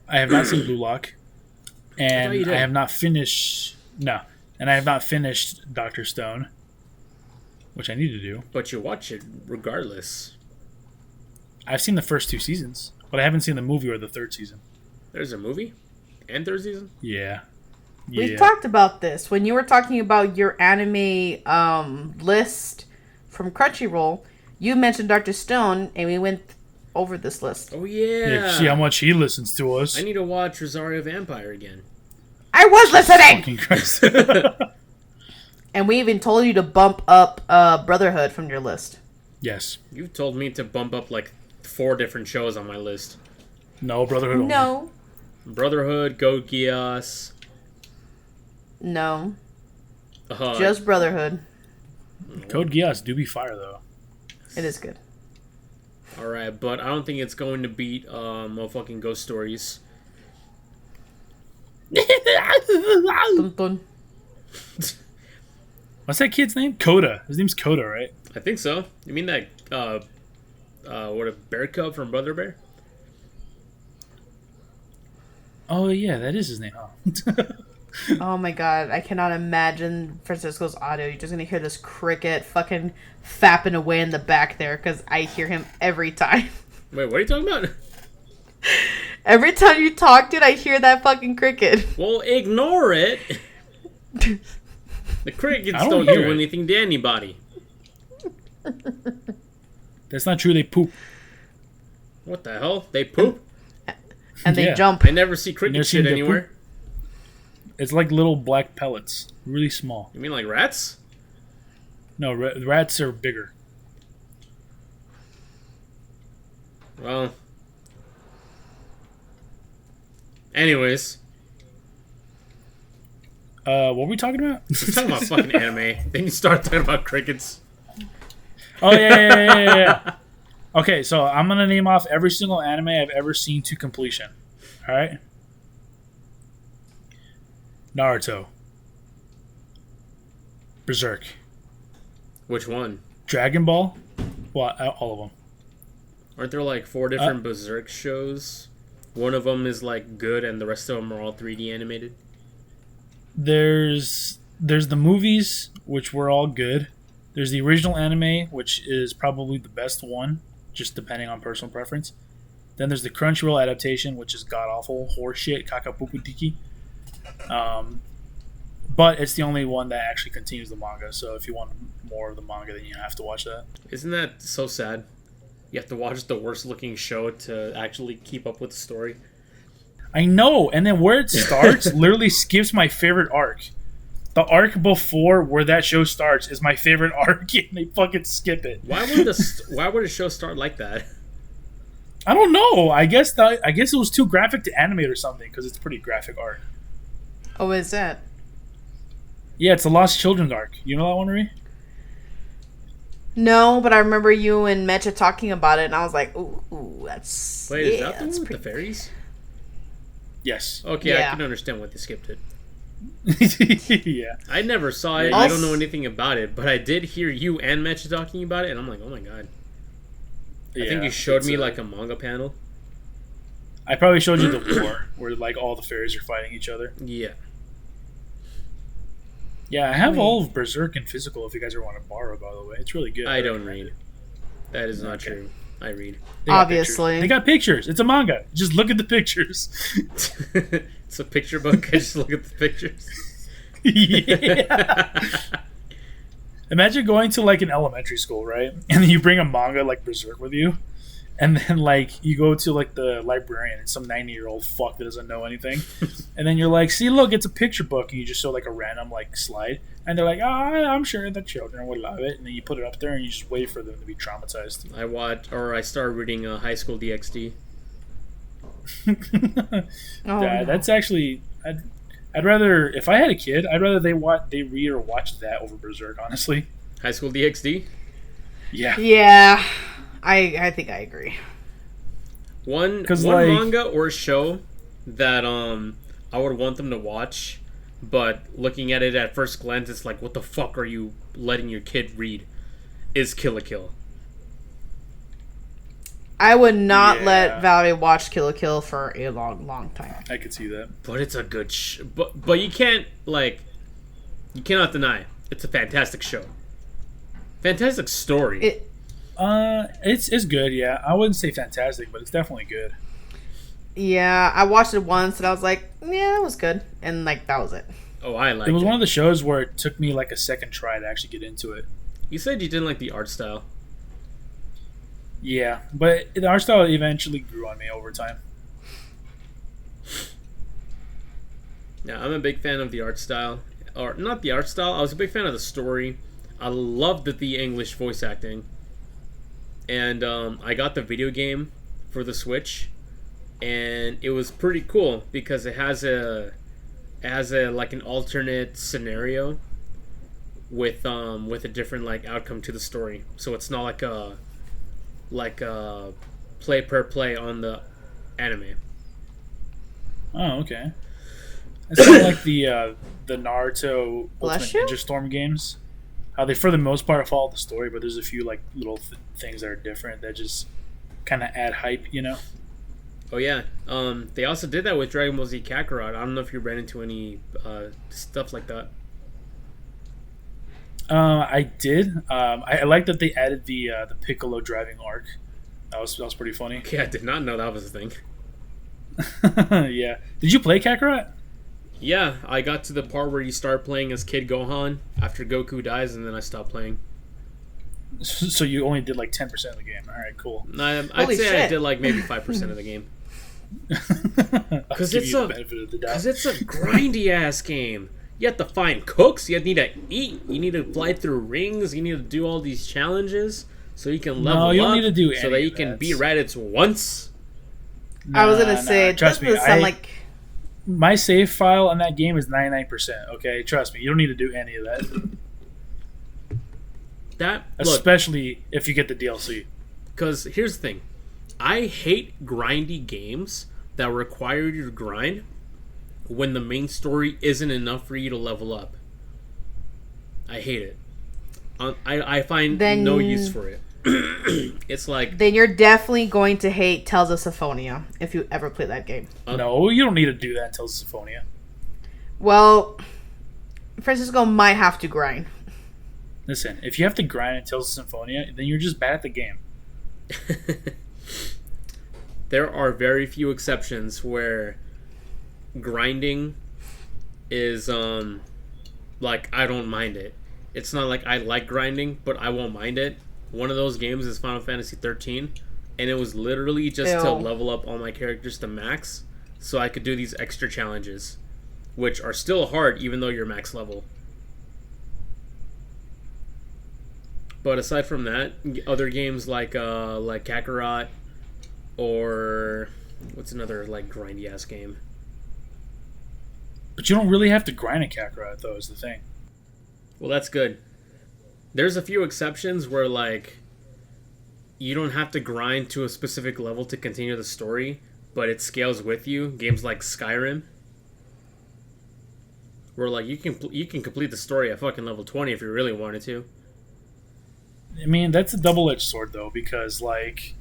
I have not seen Blue Lock, and you did. I have not finished. No, and I have not finished Doctor Stone, which I need to do. But you watch it regardless. I've seen the first 2 seasons, but I haven't seen the movie or the 3rd season. There's a movie and 3rd season. Yeah. We talked about this when you were talking about your anime list from Crunchyroll. You mentioned Dr. Stone, and we went over this list. Oh Yeah, yeah. see how much he listens to us. I need to watch Rosario Vampire again. I was listening! Fucking Christ. And we even told you to bump up Brotherhood from your list. Yes. You've told me to bump up like 4 different shows on my list. No, Brotherhood only. No. Brotherhood, Go Geass. No. Uh, Just Brotherhood. Code Geass do be fire, though. It is good. Alright, but I don't think it's going to beat motherfucking Ghost Stories. Dun, dun. What's that kid's name? Coda. His name's Coda, right? I think so. You mean that what, a bear cub from Brother Bear? Oh, yeah, that is his name. Oh. Oh my god, I cannot imagine Francisco's audio. You're just gonna hear this cricket fucking fapping away in the back there, because I hear him every time. Wait, what are you talking about? Every time you talk, dude, I hear that fucking cricket. Well, ignore it. The crickets I don't don't hear do it. anything to anybody. That's not true. They poop. What the hell? They poop? And they Yeah. jump. I never see cricket never shit seen the anywhere. It's like little black pellets. Really small. You mean like rats? No, rats are bigger. Well. Anyways, What were we talking about? we're talking about fucking anime. Then you start talking about crickets. Oh, yeah. Okay, so I'm going to name off every single anime I've ever seen to completion. Alright? Naruto. Berserk. Which one? Dragon Ball. Well, all of them. Aren't there like 4 different Berserk shows? One of them is like good, and the rest of them are all 3D animated. There's the movies, which were all good. There's the original anime, which is probably the best one, just depending on personal preference. Then there's the Crunchyroll adaptation, which is god awful horseshit, kakapuputiki. But it's the only one that actually continues the manga. So if you want more of the manga, then you have to watch that. Isn't that so sad? You have to watch the worst looking show to actually keep up with the story. I know, and then where it starts literally skips my favorite arc. The arc before where that show starts is my favorite arc, and they fucking skip it. Why would a show start like that? I don't know. I guess it was too graphic to animate or something because it's pretty graphic arc. Oh, is that? Yeah, it's a Lost Children arc. You know that one, Marie? No, but I remember you and Mecha talking about it, and I was like, ooh, that's... Wait, yeah, is that the that's one with the fairies? Yes. Okay, Yeah. I can understand why they skipped it. Yeah. I never saw it. I don't know anything about it, but I did hear you and Mecha talking about it, and I'm like, oh my god. I think you showed me like a manga panel. I probably showed you the war where like all the fairies are fighting each other. Yeah. Yeah, I have all of Berserk in physical if you guys ever want to borrow, by the way. It's really good. I don't read. That is not true. I read. They got Obviously. pictures. They got pictures. It's a manga. Just look at the pictures. It's a picture book. I just look at the pictures. Yeah. Imagine going to like an elementary school, right? And then you bring a manga like Berserk with you. And then like you go to like the librarian and some 90-year-old fuck that doesn't know anything. And then you're like, see, look, it's a picture book. And you just show like a random like slide. And they're like, I'm sure the children would love it. And then you put it up there and you just wait for them to be traumatized. I started reading High School DxD. Yeah, that's actually... I'd rather... If I had a kid, I'd rather they read or watch that over Berserk, honestly. High School DxD? Yeah. Yeah, I think I agree. One like, manga or show that I would want them to watch, but looking at it at first glance, it's like, what the fuck are you letting your kid read? Is Kill la Kill. I would not let Valerie watch Kill la Kill for a long time. I could see that. But it's a good but you can't, you cannot deny it's a fantastic show. Fantastic story. It's good, yeah. I wouldn't say fantastic, but it's definitely good. Yeah, I watched it once and I was like, yeah, it was good. And like, that was it. Oh, I liked it. It was one of the shows where it took me like a second try to actually get into it. You said you didn't like the art style. Yeah, but the art style eventually grew on me over time. Yeah, I'm a big fan of the art style. Or, not the art style, I was a big fan of the story. I loved the English voice acting. And I got the video game for the Switch. And it was pretty cool because it has a like an alternate scenario with a different like outcome to the story. So it's not like a play per play on the anime. Oh, okay. It's kind of like the Naruto Bless Ultimate you? Ninja Storm games. How they, for the most part, follow the story, but there's a few like little things that are different that just kind of add hype, you know? Oh yeah. They also did that with Dragon Ball Z Kakarot. I don't know if you ran into any stuff like that. I did. I like that they added the Piccolo driving arc. That was pretty funny. Yeah, I did not know that was a thing. Yeah. Did you play Kakarot? Yeah, I got to the part where you start playing as Kid Gohan after Goku dies, and then I stopped playing. So you only did like 10% of the game. All right, cool. I'd Holy say I shit. did like maybe 5% of the game. Because it's a grindy ass game. You have to find cooks. You need to eat. You need to fly through rings. You need to do all these challenges so you can level up. you don't need to do so any that you of can that. beat Raditz once. I was gonna say, it trust doesn't me, sound like... my save file on that game is 99%. Okay, trust me, you don't need to do any of that. Especially if you get the DLC. Because here's the thing, I hate grindy games that require you to grind when the main story isn't enough for you to level up. I hate it. I find no use for it. It's like... Then you're definitely going to hate Tales of Symphonia if you ever play that game. No, you don't need to do that until Symphonia. Well, Francisco might have to grind. Listen, if you have to grind until Symphonia, then you're just bad at the game. There are very few exceptions where grinding is like, I don't mind it. It's not like I like grinding, but I won't mind it. One of those games is Final Fantasy 13, and it was literally just to level up all my characters to max, so I could do these extra challenges, which are still hard even though you're max level. But aside from that, other games like Kakarot or what's another like grindy ass game? But you don't really have to grind a Kakarot, though, is the thing. Well, that's good. There's a few exceptions where like you don't have to grind to a specific level to continue the story, but it scales with you. Games like Skyrim, where like you can complete the story at fucking level 20 if you really wanted to. I mean, that's a double-edged sword, though, because, like,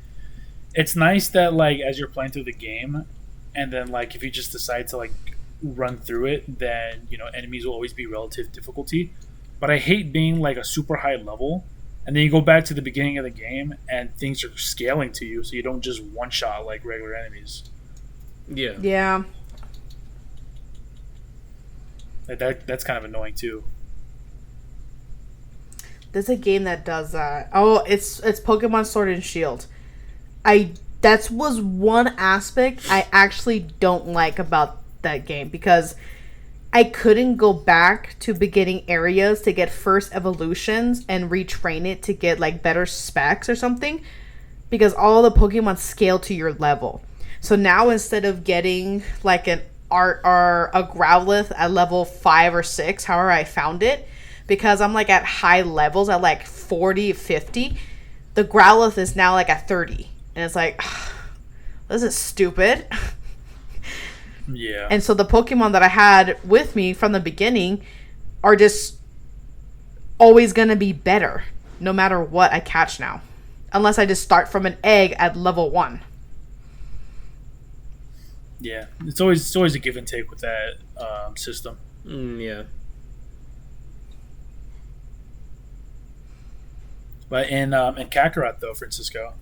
it's nice that, like, as you're playing through the game, and then, like, if you just decide to, like, run through it, then, you know, enemies will always be relative difficulty. But I hate being, like, a super high level, and then you go back to the beginning of the game, and things are scaling to you, so you don't just one-shot, like, regular enemies. Yeah. Yeah. Like, that's kind of annoying, too. There's a game that does that. Oh, it's Pokemon Sword and Shield. That was one aspect I actually don't like about that game, because I couldn't go back to beginning areas to get first evolutions and retrain it to get like better specs or something, because all the Pokemon scale to your level. So now instead of getting like an art or a Growlithe at level 5 or 6, however I found it, because I'm like at high levels at like 40, 50, the Growlithe is now like at 30. And it's like, this is stupid. Yeah. And so the Pokemon that I had with me from the beginning are just always going to be better no matter what I catch now. Unless I just start from an egg at level 1. Yeah. It's always a give and take with that system. Yeah. But in Kakarot, though, Francisco,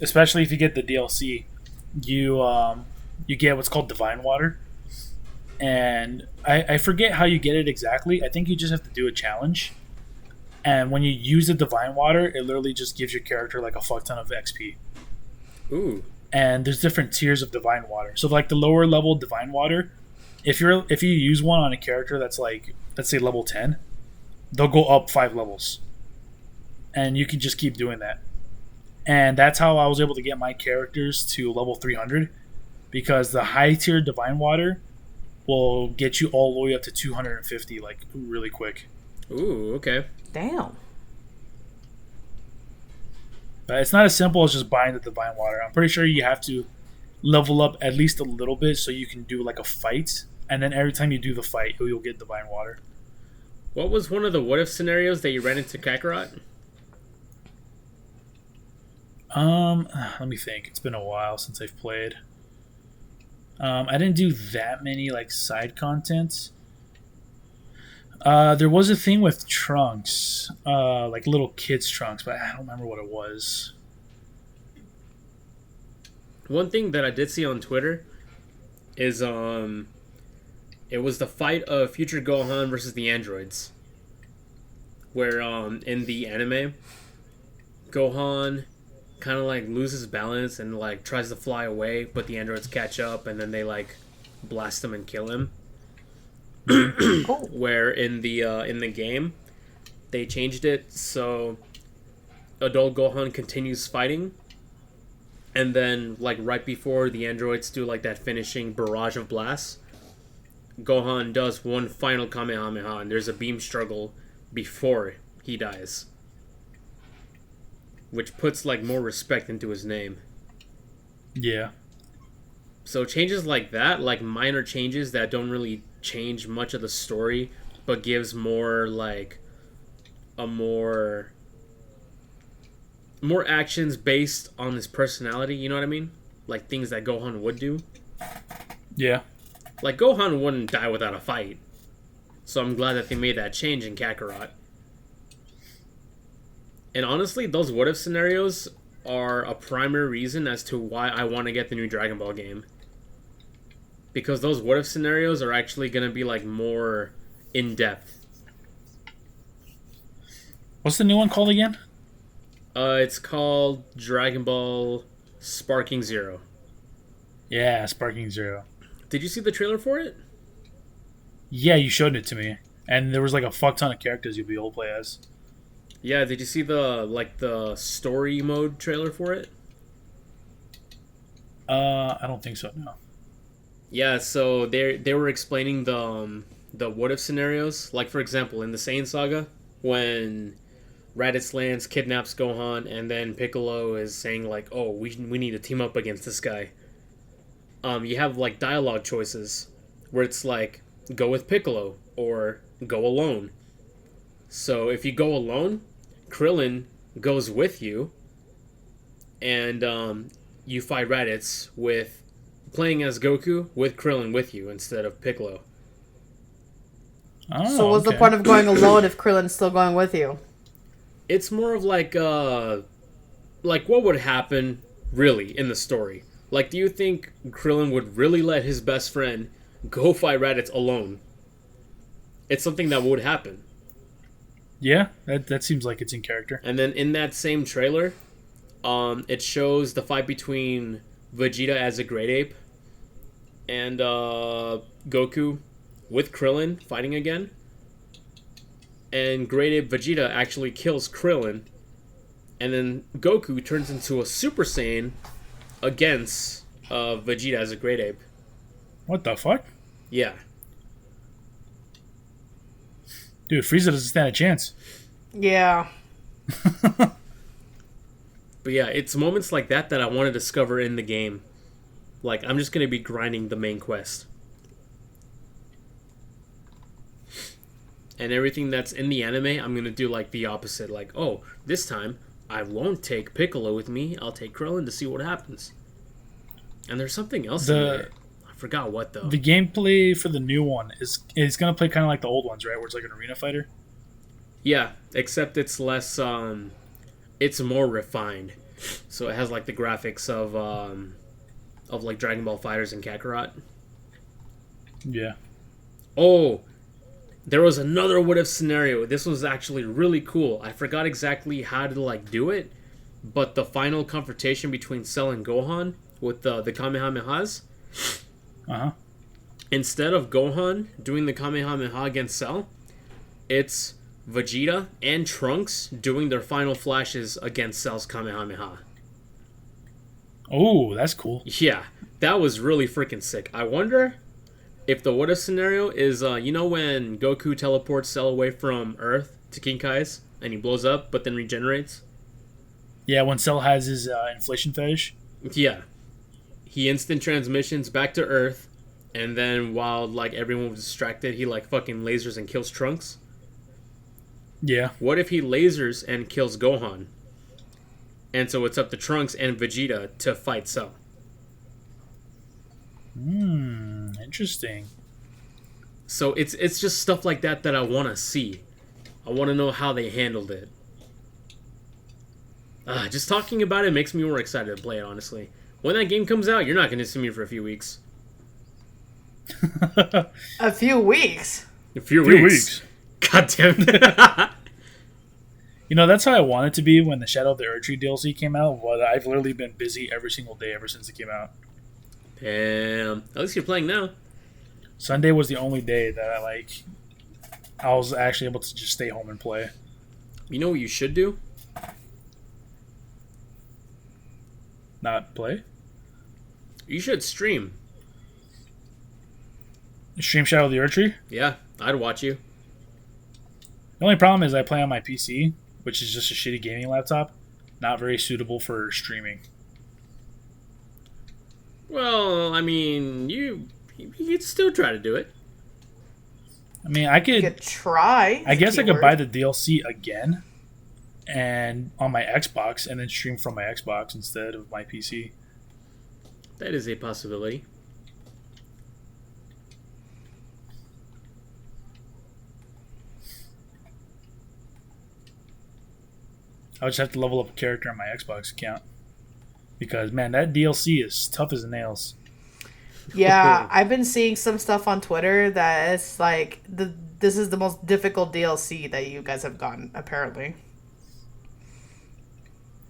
especially if you get the DLC, you get what's called Divine Water. And I forget how you get it exactly. I think you just have to do a challenge. And when you use the Divine Water, it literally just gives your character like a fuck ton of XP. Ooh. And there's different tiers of Divine Water. So like the lower level Divine Water, if you use one on a character that's like, let's say level 10, they'll go up 5 levels. And you can just keep doing that. And that's how I was able to get my characters to level 300, because the high tier Divine Water will get you all the way up to 250 like really quick. Ooh, okay. Damn. But it's not as simple as just buying the Divine Water. I'm pretty sure you have to level up at least a little bit so you can do like a fight, and then every time you do the fight, you'll get Divine Water. What was one of the what if scenarios that you ran into Kakarot? Let me think. It's been a while since I've played. I didn't do that many like side contents. There was a thing with Trunks, like little kids Trunks, but I don't remember what it was. One thing that I did see on Twitter is it was the fight of future Gohan versus the androids, where in the anime, Gohan kind of like loses balance and like tries to fly away, but the androids catch up and then they like blast him and kill him. Where in the game they changed it so adult Gohan continues fighting, and then like right before the androids do like that finishing barrage of blasts, Gohan does one final Kamehameha and there's a beam struggle before he dies, which puts like more respect into his name. Yeah. So changes like that, like minor changes that don't really change much of the story, but gives more like a more actions based on his personality, you know what I mean? Like things that Gohan would do. Yeah. Like Gohan wouldn't die without a fight. So I'm glad that they made that change in Kakarot. And honestly, those what if scenarios are a primary reason as to why I want to get the new Dragon Ball game. Because those what if scenarios are actually going to be like more in depth. What's the new one called again? It's called Dragon Ball Sparking Zero. Yeah, Sparking Zero. Did you see the trailer for it? Yeah, you showed it to me. And there was like a fuck ton of characters you'll be able to play as. Yeah, did you see the story mode trailer for it? I don't think so. No. Yeah, so they were explaining the what if scenarios. Like for example, in the Saiyan saga, when Raditz lands, kidnaps Gohan, and then Piccolo is saying like, "Oh, we need to team up against this guy." You have like dialogue choices where it's like go with Piccolo or go alone. So if you go alone, Krillin goes with you, and you fight Raditz with playing as Goku with Krillin with you instead of Piccolo. Oh, So what's the okay. point of going alone if Krillin's still going with you? It's more of like what would happen really in the story. Like, do you think Krillin would really let his best friend go fight Raditz alone? It's something that would happen. Yeah, that seems like it's in character. And then in that same trailer, it shows the fight between Vegeta as a great ape and Goku with Krillin fighting again. And Great Ape Vegeta actually kills Krillin. And then Goku turns into a Super Saiyan against Vegeta as a Great Ape. What the fuck? Yeah. Dude, Frieza doesn't stand a chance. Yeah. But yeah, it's moments like that that I want to discover in the game. Like, I'm just going to be grinding the main quest. And everything that's in the anime, I'm going to do like the opposite. Like, oh, this time I won't take Piccolo with me. I'll take Krillin to see what happens. And there's something else in there. I forgot what though. The gameplay for the new one is going to play kind of like the old ones, right? Where it's like an arena fighter. Yeah, except it's less it's more refined. So it has like the graphics of like Dragon Ball Fighters and Kakarot. Yeah. Oh, there was another what if scenario. This was actually really cool. I forgot exactly how to like do it, but the final confrontation between Cell and Gohan with the Kamehamehas, Uh-huh. instead of Gohan doing the Kamehameha against Cell, it's Vegeta and Trunks doing their final flashes against Cell's Kamehameha. Oh, that's cool. Yeah, that was really freaking sick. I wonder if the what if scenario is, you know when Goku teleports Cell away from Earth to King Kai's and he blows up but then regenerates? Yeah, when Cell has his inflation fetish. Yeah. He instant transmissions back to Earth, and then while like everyone was distracted, he like fucking lasers and kills Trunks. Yeah. What if he lasers and kills Gohan? And so it's up to Trunks and Vegeta to fight Cell. Interesting. So it's just stuff like that that I want to see. I want to know how they handled it. Just talking about it makes me more excited to play it, honestly. When that game comes out, you're not going to see me for a few weeks. A few weeks. A few Few weeks. weeks. God damn it. You know, that's how I want it to be when the Shadow of the Erdtree DLC came out, but I've literally been busy every single day ever since it came out. Damn. At least you're playing now. Sunday was the only day that I was actually able to just stay home and play. You know what you should do? Not play? You should stream. Stream Shadow of the Erdtree? Yeah, I'd watch you. The only problem is I play on my PC, which is just a shitty gaming laptop. Not very suitable for streaming. Well, I mean, you could still try to do it. I mean, I You could... could try. I guess I could keyword. buy the DLC again and on my Xbox and then stream from my Xbox instead of my PC. That is a possibility. I would just have to level up a character on my Xbox account. Because, man, that DLC is tough as nails. Yeah, I've been seeing some stuff on Twitter that it's like this is the most difficult DLC that you guys have gotten, apparently.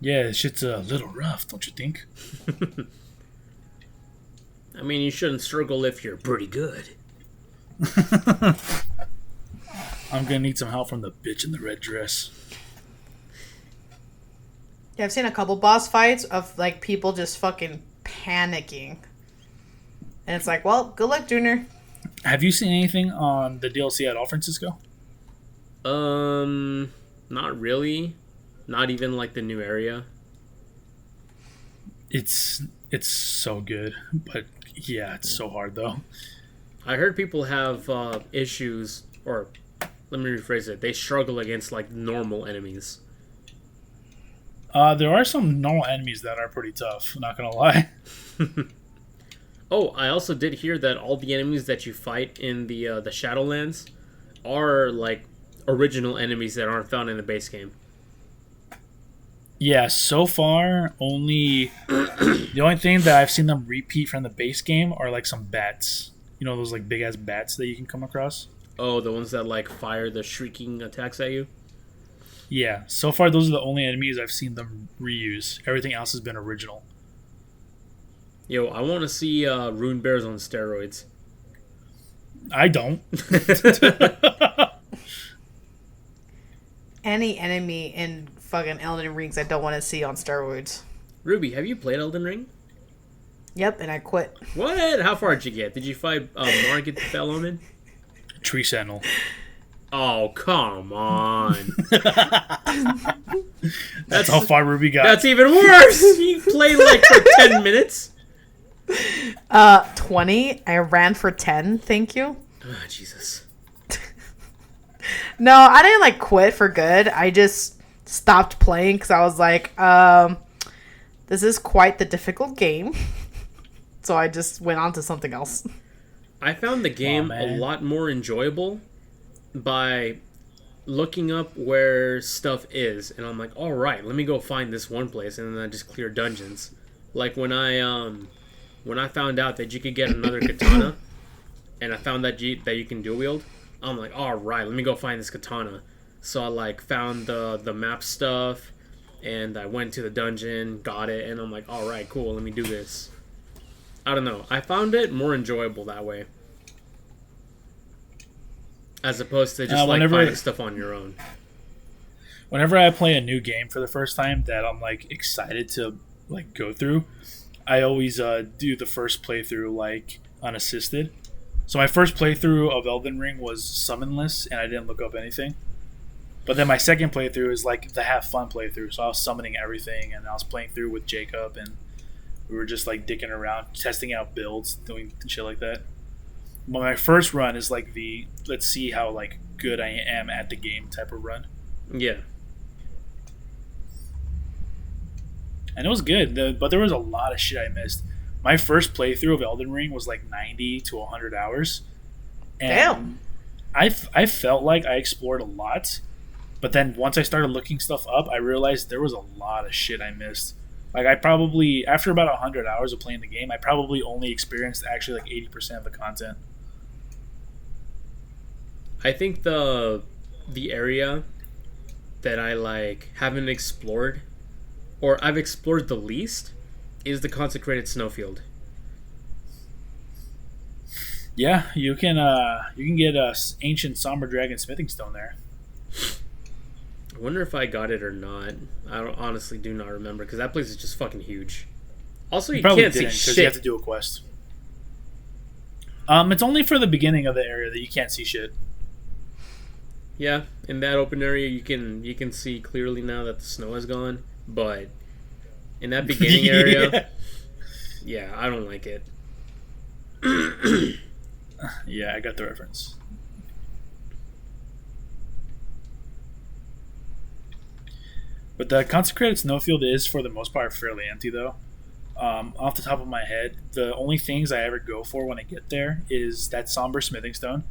Yeah, this shit's a little rough, don't you think? I mean, you shouldn't struggle if you're pretty good. I'm gonna need some help from the bitch in the red dress. Yeah, I've seen a couple boss fights of like people just fucking panicking. And it's like, well, good luck, Junior. Have you seen anything on the DLC at all, Francisco? Not really. Not even like the new area. It's so good, but yeah, it's so hard though. I heard people have issues, or let me rephrase it. They struggle against like normal enemies. There are some normal enemies that are pretty tough. Not gonna lie. Oh, I also did hear that all the enemies that you fight in the Shadowlands are like original enemies that aren't found in the base game. Yeah, so far the only thing that I've seen them repeat from the base game are like some bats. You know those like big ass bats that you can come across. Oh, the ones that like fire the shrieking attacks at you? Yeah, so far those are the only enemies I've seen them reuse. Everything else has been original. Yo, I want to see Rune Bears on steroids. I don't. Any enemy in fucking Elden Rings I don't want to see on steroids. Ruby, have you played Elden Ring? Yep, and I quit. What? How far did you get? Did you fight Margit the Bellwoman? Tree Sentinel. Oh, come on. That's how far Ruby got. That's even worse. You played like for 10 minutes. 20. I ran for 10. Thank you. Oh, Jesus. No, I didn't like quit for good. I just stopped playing because I was like, this is quite the difficult game. So I just went on to something else. I found the game a lot more enjoyable by looking up where stuff is, and I'm like, all right, let me go find this one place, and then I just clear dungeons. Like when I found out that you could get another katana, and I found that you can dual wield, I'm like, all right, let me go find this katana. So I like found the map stuff, and I went to the dungeon, got it, and I'm like, all right, cool, let me do this. I don't know. I found it more enjoyable that way. As opposed to just like finding stuff on your own. Whenever I play a new game for the first time that I'm like excited to like go through, I always do the first playthrough like unassisted. So my first playthrough of Elden Ring was summonless and I didn't look up anything. But then my second playthrough is like the have fun playthrough. So I was summoning everything and I was playing through with Jacob and we were just like dicking around, testing out builds, doing shit like that. But my first run is like the let's see how like good I am at the game type of run. Yeah. And it was good, but there was a lot of shit I missed. My first playthrough of Elden Ring was like 90 to 100 hours. And Damn. I felt like I explored a lot, but then once I started looking stuff up, I realized there was a lot of shit I missed. Like I probably, after about 100 hours of playing the game, I probably only experienced actually like 80% of the content. I think the area that I like haven't explored, or I've explored the least, is the consecrated snowfield. Yeah, you can get a ancient somber dragon smithing stone there. I wonder if I got it or not. I honestly do not remember because that place is just fucking huge. Also, you probably can't see didn't because shit. you have to do a quest. It's only for the beginning of the area that you can't see shit. Yeah, in that open area, you can see clearly now that the snow is gone. But in that beginning area, yeah, I don't like it. Yeah, I got the reference. But the consecrated snowfield is, for the most part, fairly empty, though. Off the top of my head, the only things I ever go for when I get there is that somber smithing stone,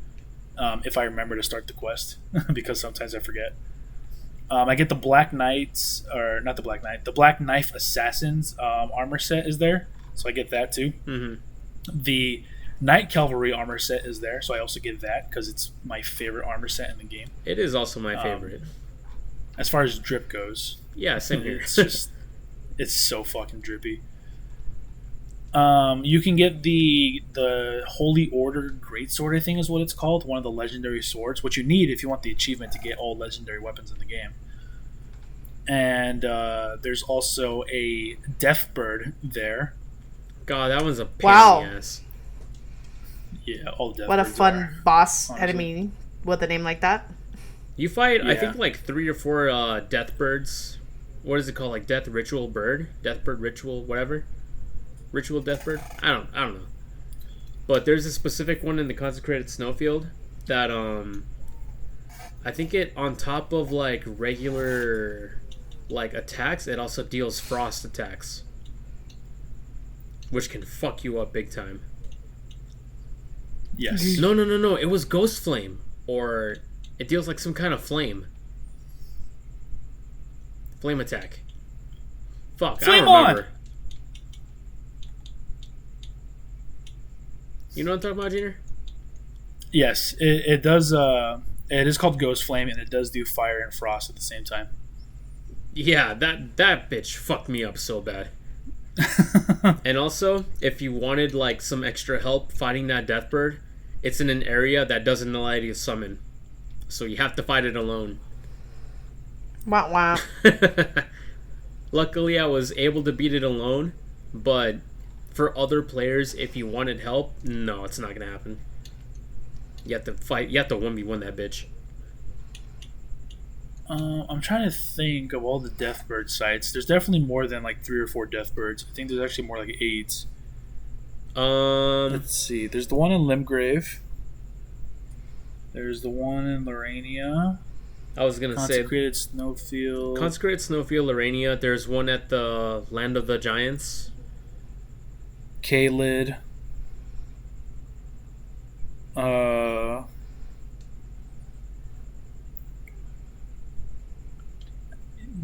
if I remember to start the quest, because sometimes I forget. I get the Black Knights, or not the Black Knight, the Black Knife Assassin's armor set is there, so I get that too. Mm-hmm. The Knight Cavalry armor set is there, so I also get that because it's my favorite armor set in the game. It is also my favorite. As far as drip goes, yeah, same here. It's so fucking drippy. You can get the Holy Order Greatsword, I think is what it's called, one of the legendary swords, which you need if you want the achievement to get all legendary weapons in the game. and there's also a death bird there. God, that one's a pain Wow. in the ass. Yeah, all death What a birds fun are, boss honestly. enemy with a name like that. You fight, I Yeah. think, like 3 or 4 death birds. What is it called? Like death ritual bird, death bird ritual, whatever. Ritual death bird. I don't know. But there's a specific one in the consecrated snowfield that I think it on top of like regular like attacks, it also deals frost attacks, which can fuck you up big time. Yes. No. It was Ghost Flame, or it deals like some kind of flame. Flame attack. Fuck, Flame I don't remember. on! You know what I'm talking about, Junior? Yes, it does. It is called Ghost Flame, and it does do fire and frost at the same time. Yeah, that bitch fucked me up so bad. And also, if you wanted like some extra help fighting that deathbird, it's in an area that doesn't allow you to summon, so you have to fight it alone. Wow, wow. Luckily, I was able to beat it alone, but for other players, if you wanted help, no, it's not gonna happen. You have to fight. You have to 1v1 that bitch. I'm trying to think of all the Deathbird sites. There's definitely more than like 3 or 4 Deathbirds. I think there's actually more like 8. Let's see. There's the one in Limgrave. There's the one in Lorania. I was gonna say Consecrated Snowfield. Consecrated Snowfield, Lorania. There's one at the Land of the Giants. Kaled.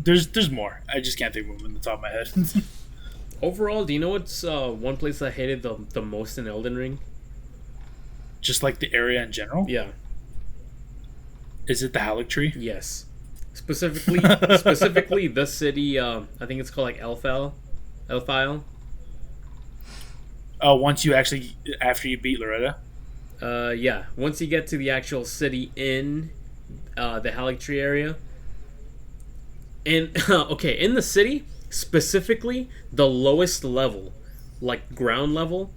There's more. I just can't think of them in the top of my head. Overall, do you know what's one place I hated the most in Elden Ring? Just like the area in general. Yeah. Is it the Halleck Tree? Yes. Specifically, the city. I think it's called like Elfile. Oh, once you actually after you beat Loretta. Yeah. Once you get to the actual city in the Halleck Tree area, and okay, in the city specifically, the lowest level, like ground level,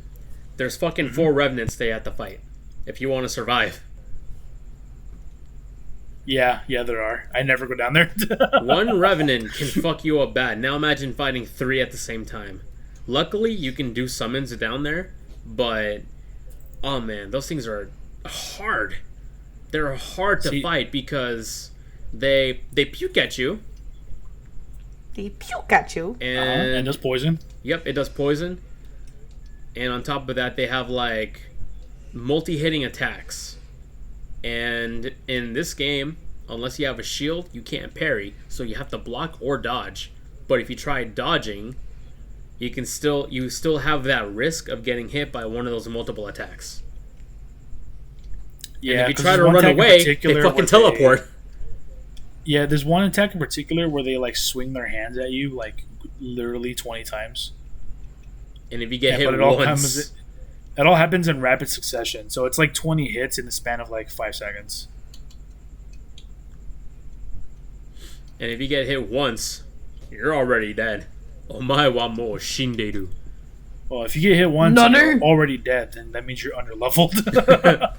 there's fucking 4 revenants they have to fight if you want to survive. Yeah, there are. I never go down there. One revenant can fuck you up bad. Now imagine fighting 3 at the same time. Luckily, you can do summons down there, but oh man, those things are hard. They're hard to fight because they puke at you. They puke at you. And does poison. Yep, it does poison. And on top of that, they have like multi-hitting attacks. And in this game, unless you have a shield, you can't parry, so you have to block or dodge. But if you try dodging, you still have that risk of getting hit by one of those multiple attacks. Yeah, and if you 'cause try to there's one run attack in away, they particular fucking where teleport. Yeah, there's one attack in particular where they like swing their hands at you like literally 20 times. And if you get hit but once, it all happens in rapid succession. So it's like 20 hits in the span of like 5 seconds. and if you get hit once, you're already dead. Omae wa mo shinderu. Well, if you get hit once and you're already dead, then that means you're underleveled.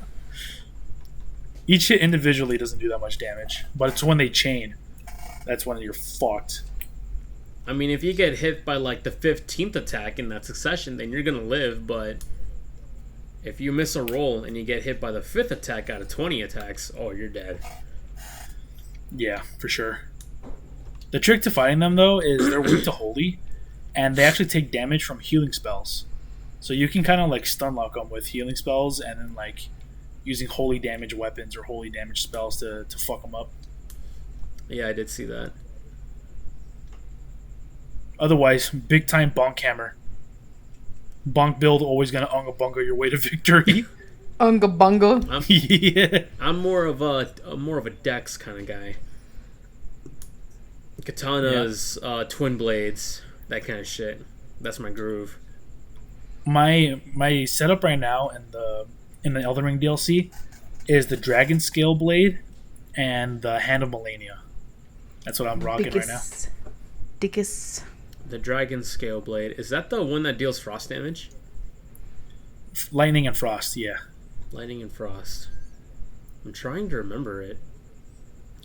Each hit individually doesn't do that much damage, but it's when they chain. That's when you're fucked. I mean, if you get hit by like the 15th attack in that succession, then you're gonna live, but if you miss a roll and you get hit by the 5th attack out of 20 attacks, oh, you're dead. Yeah, for sure. The trick to fighting them, though, is they're weak to holy, and they actually take damage from healing spells. So you can kind of like stun lock them with healing spells and then like using holy damage weapons or holy damage spells to fuck them up. Yeah, I did see that. Otherwise, big time bonk hammer. Bonk build always gonna unga bunga your way to victory. Unga bunga. Yeah. I'm more of a dex kind of guy. Katanas, twin blades, that kind of shit. That's my groove. My setup right now in the Elden Ring DLC is the Dragon Scale Blade and the Hand of Melania. That's what I'm rocking right now. Dickus. The Dragon Scale Blade. Is that the one that deals frost damage? Lightning and frost, yeah. Lightning and frost. I'm trying to remember it.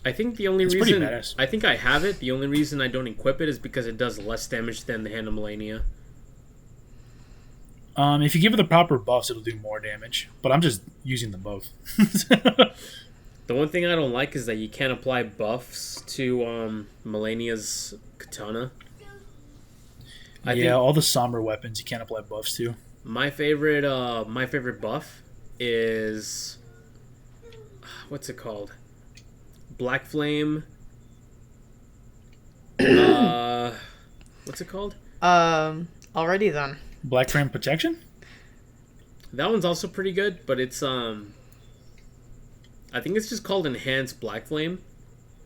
I think the only It's pretty reason badass. I think I have it, the only reason I don't equip it is because it does less damage than the Hand of Melania. If you give it the proper buffs, it'll do more damage. But I'm just using them both. The one thing I don't like is that you can't apply buffs to Melania's katana. I think all the somber weapons you can't apply buffs to. my favorite buff is what's it called? Black Flame. What's it called? Alrighty then. Black Frame Protection? That one's also pretty good, but it's I think it's just called Enhanced Black Flame,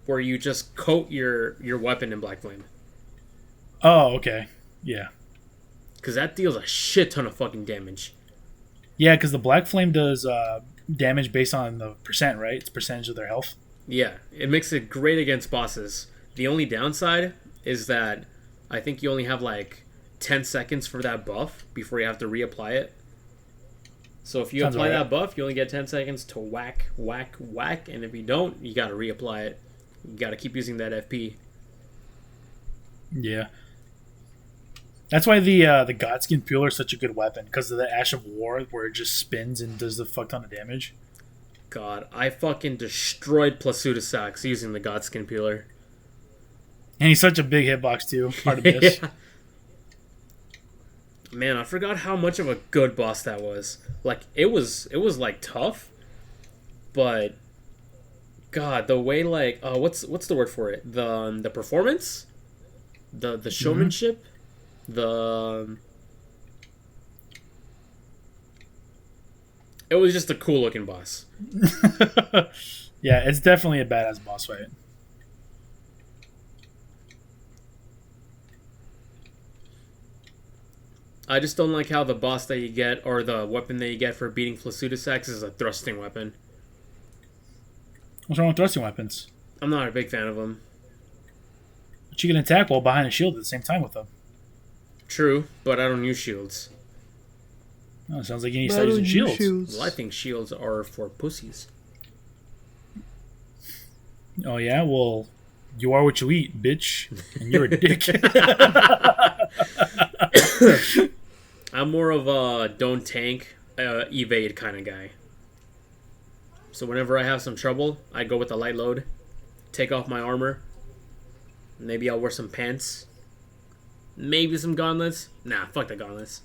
where you just coat your weapon in Black Flame. Oh, okay. Yeah. Because that deals a shit ton of fucking damage. Yeah, because the Black Flame does damage based on the percent, right? It's percentage of their health. Yeah, it makes it great against bosses. The only downside is that I think you only have like 10 seconds for that buff before you have to reapply it. So if you Sounds apply alright. that buff, you only get 10 seconds to whack, whack, whack, and if you don't, you gotta reapply it. You gotta keep using that FP. Yeah. That's why the Godskin Peeler is such a good weapon, because of the Ash of War, where it just spins and does the fuck ton of damage. God, I fucking destroyed Plasudasax using the Godskin Peeler. And he's such a big hitbox, too. Hard to miss. Yeah. Man, I forgot how much of a good boss that was. Like, it was like tough, but God, the way like what's the word for it? The performance, the showmanship, it was just a cool looking boss. Yeah, it's definitely a badass boss fight. I just don't like how the boss that you get, or the weapon that you get for beating Plasudasax is a thrusting weapon. What's wrong with thrusting weapons? I'm not a big fan of them. But you can attack while behind a shield at the same time with them. True, but I don't use shields. Oh, it sounds like you need to start using shields. Well, I think shields are for pussies. Oh, yeah? Well, you are what you eat, bitch. And you're a dick. I'm more of a don't tank, evade kind of guy. So whenever I have some trouble, I go with the light load, take off my armor. Maybe I'll wear some pants. Maybe some gauntlets. Nah, fuck the gauntlets.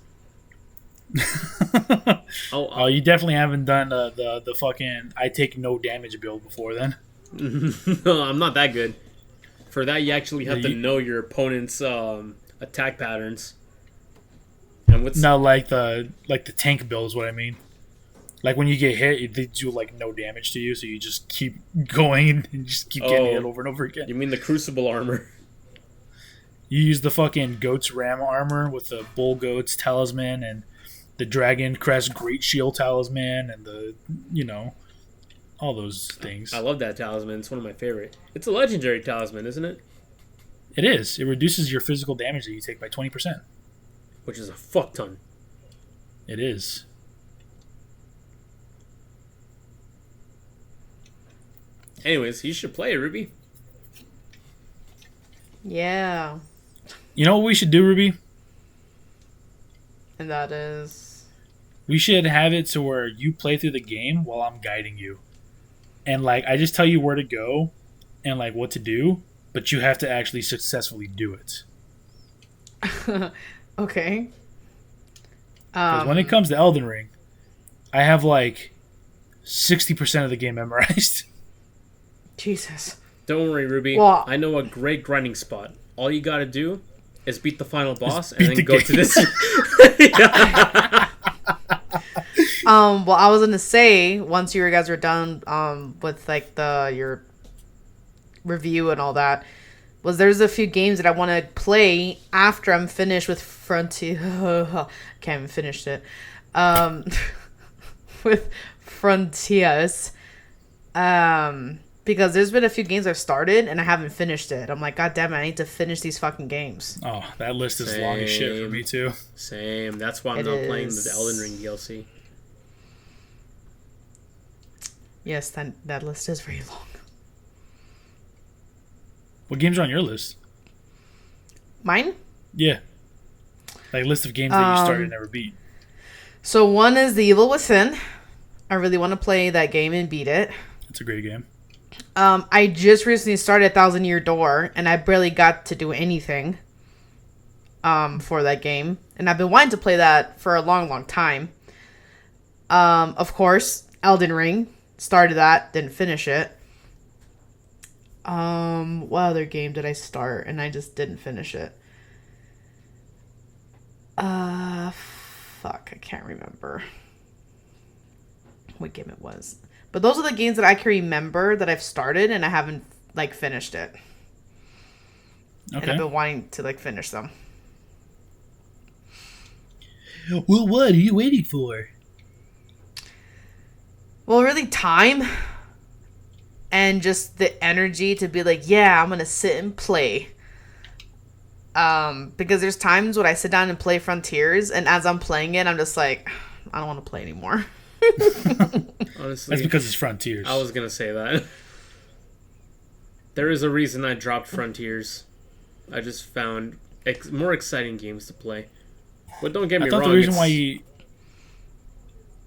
Oh, you definitely haven't done the fucking I take no damage build before then. No, I'm not that good. For that, you actually have Yeah, to know your opponent's attack patterns. And what's No, like the tank build is what I mean. Like when you get hit, they do like no damage to you, so you just keep going and just keep getting hit over and over again. You mean the crucible armor? You use the fucking goat's ram armor with the bull goat's talisman and the dragon crest great shield talisman and the all those things. I love that talisman. It's one of my favorite. It's a legendary talisman, isn't it? It is. It reduces your physical damage that you take by 20%. Which is a fuck ton. It is. Anyways, you should play it, Ruby. Yeah. You know what we should do, Ruby? And that is. We should have it so where you play through the game while I'm guiding you. And like I just tell you where to go and like what to do, but you have to actually successfully do it. Okay. Because when it comes to Elden Ring, I have like 60% of the game memorized. Jesus. Don't worry, Ruby. Well- I know a great grinding spot. All you gotta do is beat the final boss and beat then the go game. to this. Well, I was gonna say once you guys are done with like your review and all that, there's a few games that I want to play after I'm finished with Frontier. Can't even finish it. With Frontiers. Because there's been a few games I've started and I haven't finished it. I'm like, God damn it, I need to finish these fucking games. Oh, that list is long as shit for me too. Same. That's why I'm not playing the Elden Ring DLC. Yes, that list is very long. What games are on your list? Mine? Yeah. Like list of games that you started and never beat. So one is The Evil Within. I really want to play that game and beat it. It's a great game. I just recently started 1,000 Year Door, and I barely got to do anything for that game. And I've been wanting to play that for a long, long time. Of course, Elden Ring. Started that, didn't finish it. What other game did I start and I just didn't finish it? Fuck, I can't remember what game it was. But those are the games that I can remember that I've started and I haven't like finished it. Okay. And I've been wanting to like finish them. Well, what are you waiting for? Well, really time and just the energy to be like, yeah, I'm going to sit and play. Because there's times when I sit down and play Frontiers and as I'm playing it, I'm just like, I don't want to play anymore. Honestly, that's because it's Frontiers. I was going to say that. There is a reason I dropped Frontiers. I just found more exciting games to play. But don't get me wrong. The reason why you...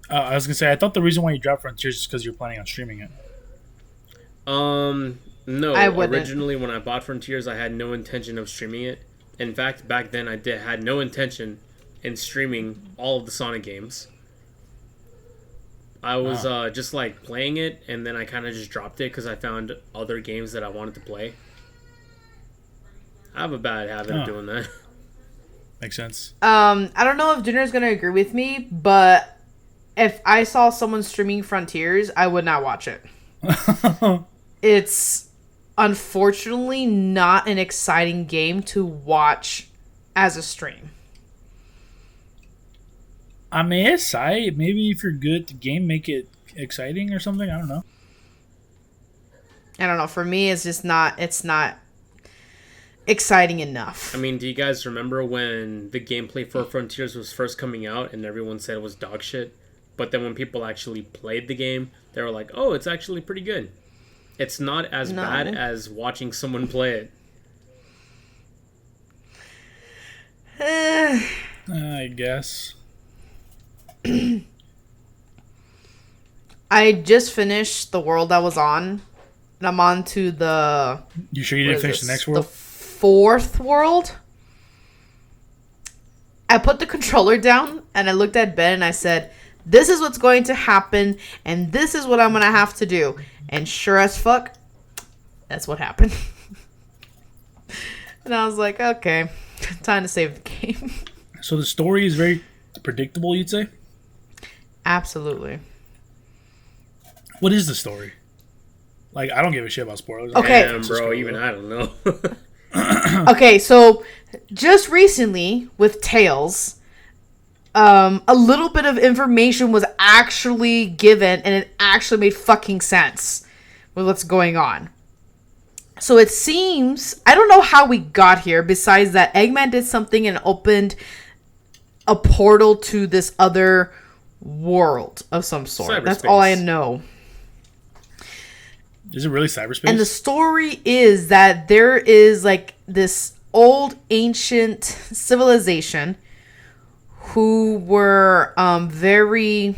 I was gonna say, I thought the reason why you dropped Frontiers is because you're planning on streaming it. No. Originally, when I bought Frontiers, I had no intention of streaming it. In fact, back then, I had no intention in streaming all of the Sonic games. I was just like playing it, and then I kind of just dropped it because I found other games that I wanted to play. I have a bad habit of doing that. Makes sense. I don't know if Junior's gonna agree with me, but if I saw someone streaming Frontiers, I would not watch it. It's unfortunately not an exciting game to watch as a stream. I mean, it's tight. Maybe if you're good at the game, make it exciting or something. I don't know. I don't know. For me, it's just not. It's not exciting enough. I mean, do you guys remember when the gameplay for Frontiers was first coming out and everyone said it was dog shit? But then when people actually played the game, they were like, oh, it's actually pretty good. It's not as bad as watching someone play it. I guess. I just finished the world I was on. And I'm on to the... You sure you didn't finish the next world? The 4th world. I put the controller down and I looked at Ben and I said, this is what's going to happen and this is what I'm going to have to do. And sure as fuck, that's what happened. And I was like, okay, time to save the game. So the story is very predictable, you'd say? Absolutely. What is the story? Like, I don't give a shit about spoilers. Okay. Damn, bro, even I don't know. Okay, so just recently with Tales, a little bit of information was actually given and it actually made fucking sense with what's going on. So it seems, I don't know how we got here besides that Eggman did something and opened a portal to this other world of some sort. Cyberspace. That's all I know. Is it really cyberspace? And the story is that there is like this old ancient civilization who were very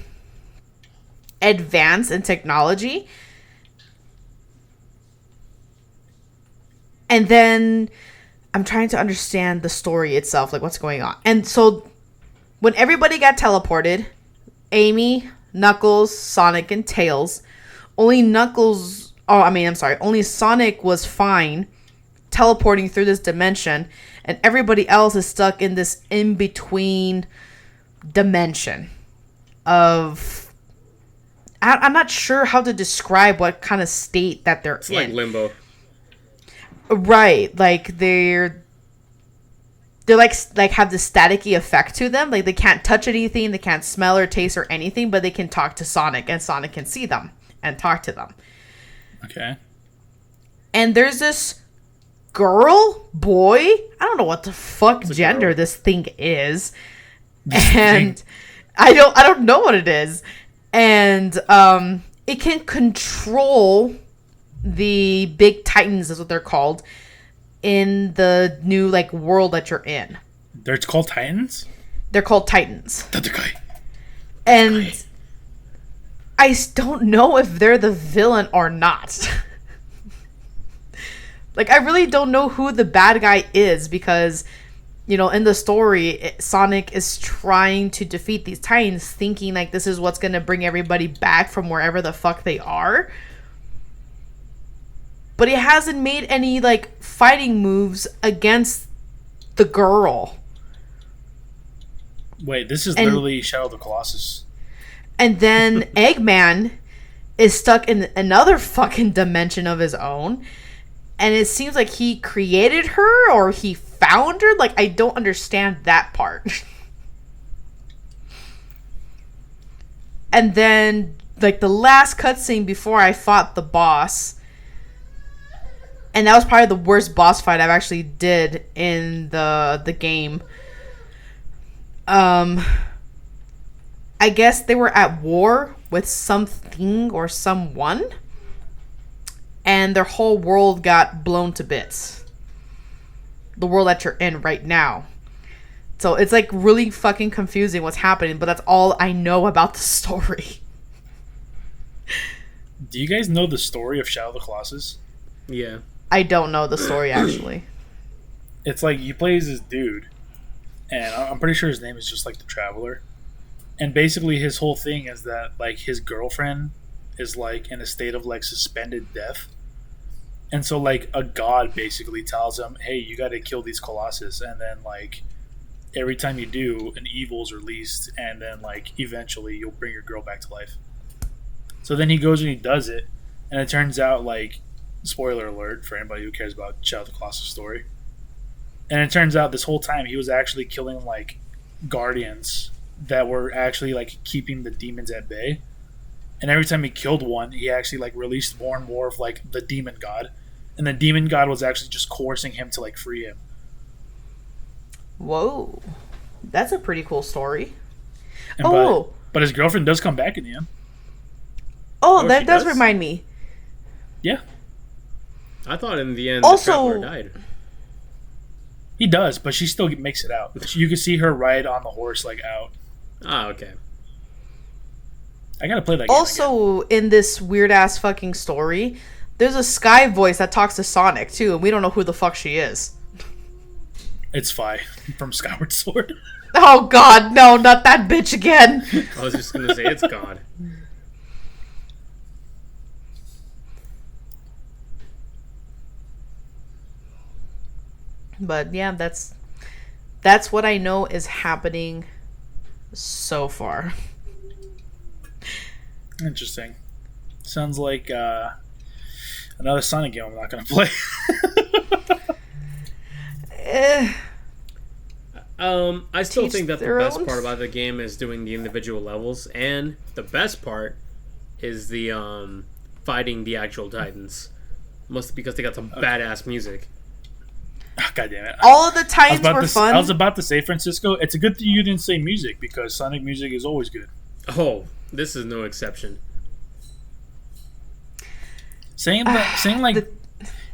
advanced in technology. And then I'm trying to understand the story itself, like what's going on. And so when everybody got teleported, Amy, Knuckles, Sonic, and Tails, only Sonic was fine teleporting through this dimension, and everybody else is stuck in this in-between dimension of... I'm not sure how to describe what kind of state that they're in. It's like limbo. Right, like they're like have this staticky effect to them. Like they can't touch anything, they can't smell or taste or anything, but they can talk to Sonic, and Sonic can see them and talk to them. Okay. And there's this girl, boy, I don't know what the fuck gender girl. this thing is. And I don't know what it is. And it can control the big titans, is what they're called, in the new like world that you're in. They're called Titans? They're called titans. Tatakai. And I don't know if they're the villain or not. Like, I really don't know who the bad guy is because, you know, in the story, Sonic is trying to defeat these titans, thinking like this is what's going to bring everybody back from wherever the fuck they are. But he hasn't made any, like, fighting moves against the girl. Wait, this is literally Shadow of the Colossus. And then Eggman is stuck in another fucking dimension of his own. And it seems like he created her or he found her. Like, I don't understand that part. And then, like, the last cutscene before I fought the boss, and that was probably the worst boss fight I've actually did in the game. I guess they were at war with something or someone, and their whole world got blown to bits. The world that you're in right now. So it's like really fucking confusing what's happening, but that's all I know about the story. Do you guys know the story of Shadow of the Colossus? Yeah. I don't know the story, actually. It's like you play as this dude, and I'm pretty sure his name is just like the Traveler. And basically his whole thing is that like his girlfriend is like in a state of like suspended death. And so like a god basically tells him, hey, you got to kill these Colossus. And then like every time you do, an evil is released. And then like eventually you'll bring your girl back to life. So then he goes and he does it. And it turns out like, spoiler alert for anybody who cares about Shadow of the Colossus story. And it turns out this whole time he was actually killing like guardians that were actually like keeping the demons at bay. And every time he killed one, he actually like released more and more of like the demon god. And the demon god was actually just coercing him to like free him. Whoa. That's a pretty cool story. And but his girlfriend does come back in the end. Oh, that she does does? remind me. Yeah. I thought in the end Also- the traveler died. He does, but she still makes it out. You can see her ride on the horse like out. Ah, okay. I gotta play that game again. Also, in this weird ass fucking story, there's a Sky voice that talks to Sonic too, and we don't know who the fuck she is. It's Fi from Skyward Sword. Oh god, no, not that bitch again. I was just gonna say it's God. But yeah, that's what I know is happening so far. Interesting. Sounds like another Sonic game I'm not gonna play. I still Teach think that the their best own. part about the game is doing the individual levels, and the best part is the fighting the actual Titans. Mostly because they got some badass music. God damn it. All of the times were fun. I was about to say, Francisco, it's a good thing you didn't say music because Sonic music is always good. Oh, this is no exception. Saying like,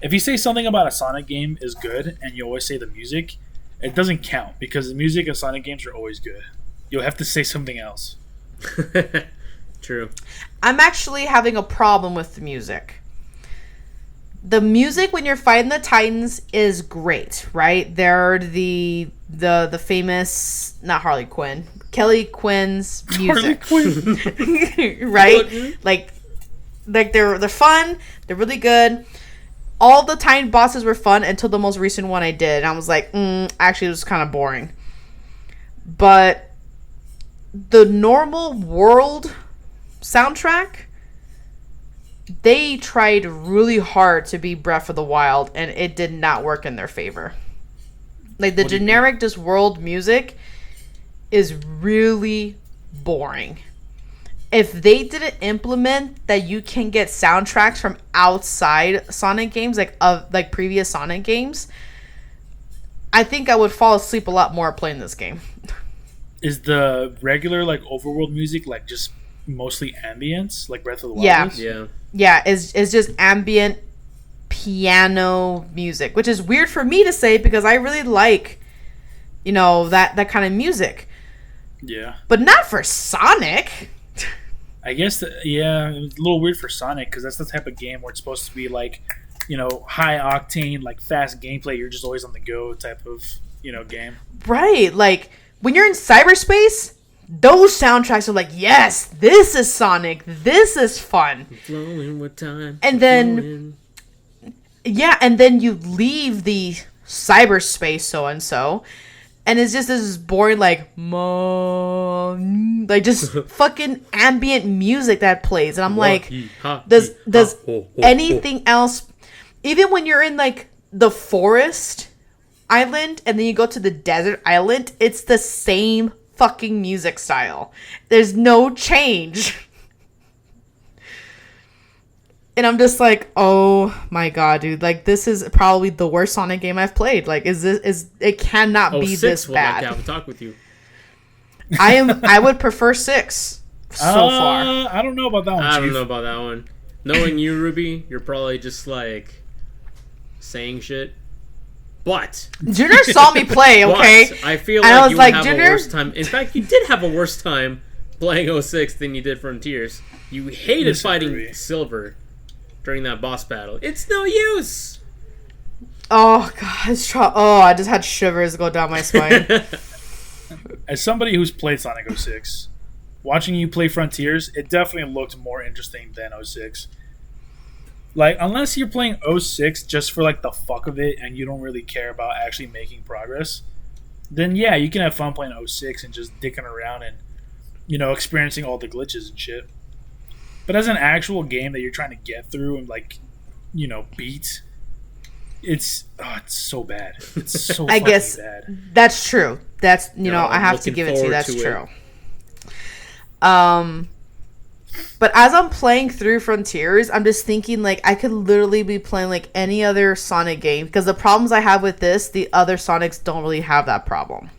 if you say something about a Sonic game is good and you always say the music, it doesn't count because the music of Sonic games are always good. You'll have to say something else. True. I'm actually having a problem with the music. The music when you're fighting the Titans is great, right? They're the famous, not Harley Quinn, Kelly Quinn's music. Harley Quinn. Right? Like they're fun, they're really good. All the Titan bosses were fun until the most recent one I did. And I was like, actually it was kind of boring. But the normal world soundtrack, they tried really hard to be Breath of the Wild, and it did not work in their favor. Like, the generic just world music is really boring. if they didn't implement that you can get soundtracks from outside Sonic games, like previous Sonic games, I think I would fall asleep a lot more playing this game. Is the regular like overworld music like just mostly ambience, like Breath of the Wild? Yeah. is? Yeah, it's just ambient piano music, which is weird for me to say because I really like, that kind of music. Yeah. But not for Sonic. I guess it was a little weird for Sonic because that's the type of game where it's supposed to be like, high octane, like fast gameplay. You're just always on the go type of, game. Right. Like when you're in cyberspace, those soundtracks are like, yes, this is Sonic. This is fun. Flowing with time. And then, flowing. yeah, and then you leave the cyberspace so-and-so, and it's just this boring, like, just fucking ambient music that plays. And I'm like, does anything else, even when you're in, like, the forest island, and then you go to the desert island, it's the same fucking music style. There's no change. And I'm just like, oh my god, dude! Like, this is probably the worst Sonic game I've played. Like, it cannot be this bad. Would like to have a talk with you. I would prefer 6 so far. I don't know about that one. I don't know about that one. Knowing you, Ruby, you're probably just like saying shit. But Junior saw me play, okay? But I feel and like I was you like, would have Junior? a worse time. In fact, you did have a worse time playing 06 than you did Frontiers. You hated fighting Ruby. Silver during that boss battle. It's no use. Oh god, I just had shivers go down my spine. As somebody who's played Sonic 06, watching you play Frontiers, it definitely looked more interesting than 06. Like, unless you're playing 06 just for, like, the fuck of it and you don't really care about actually making progress, then, yeah, you can have fun playing 06 and just dicking around and, experiencing all the glitches and shit. But as an actual game that you're trying to get through and, like, beat, it's so bad. It's so I fucking guess bad. that's true. That's, No, I have to looking give it to you. forward That's to true. But as I'm playing through Frontiers, I'm just thinking, like, I could literally be playing, like, any other Sonic game. Because the problems I have with this, the other Sonics don't really have that problem.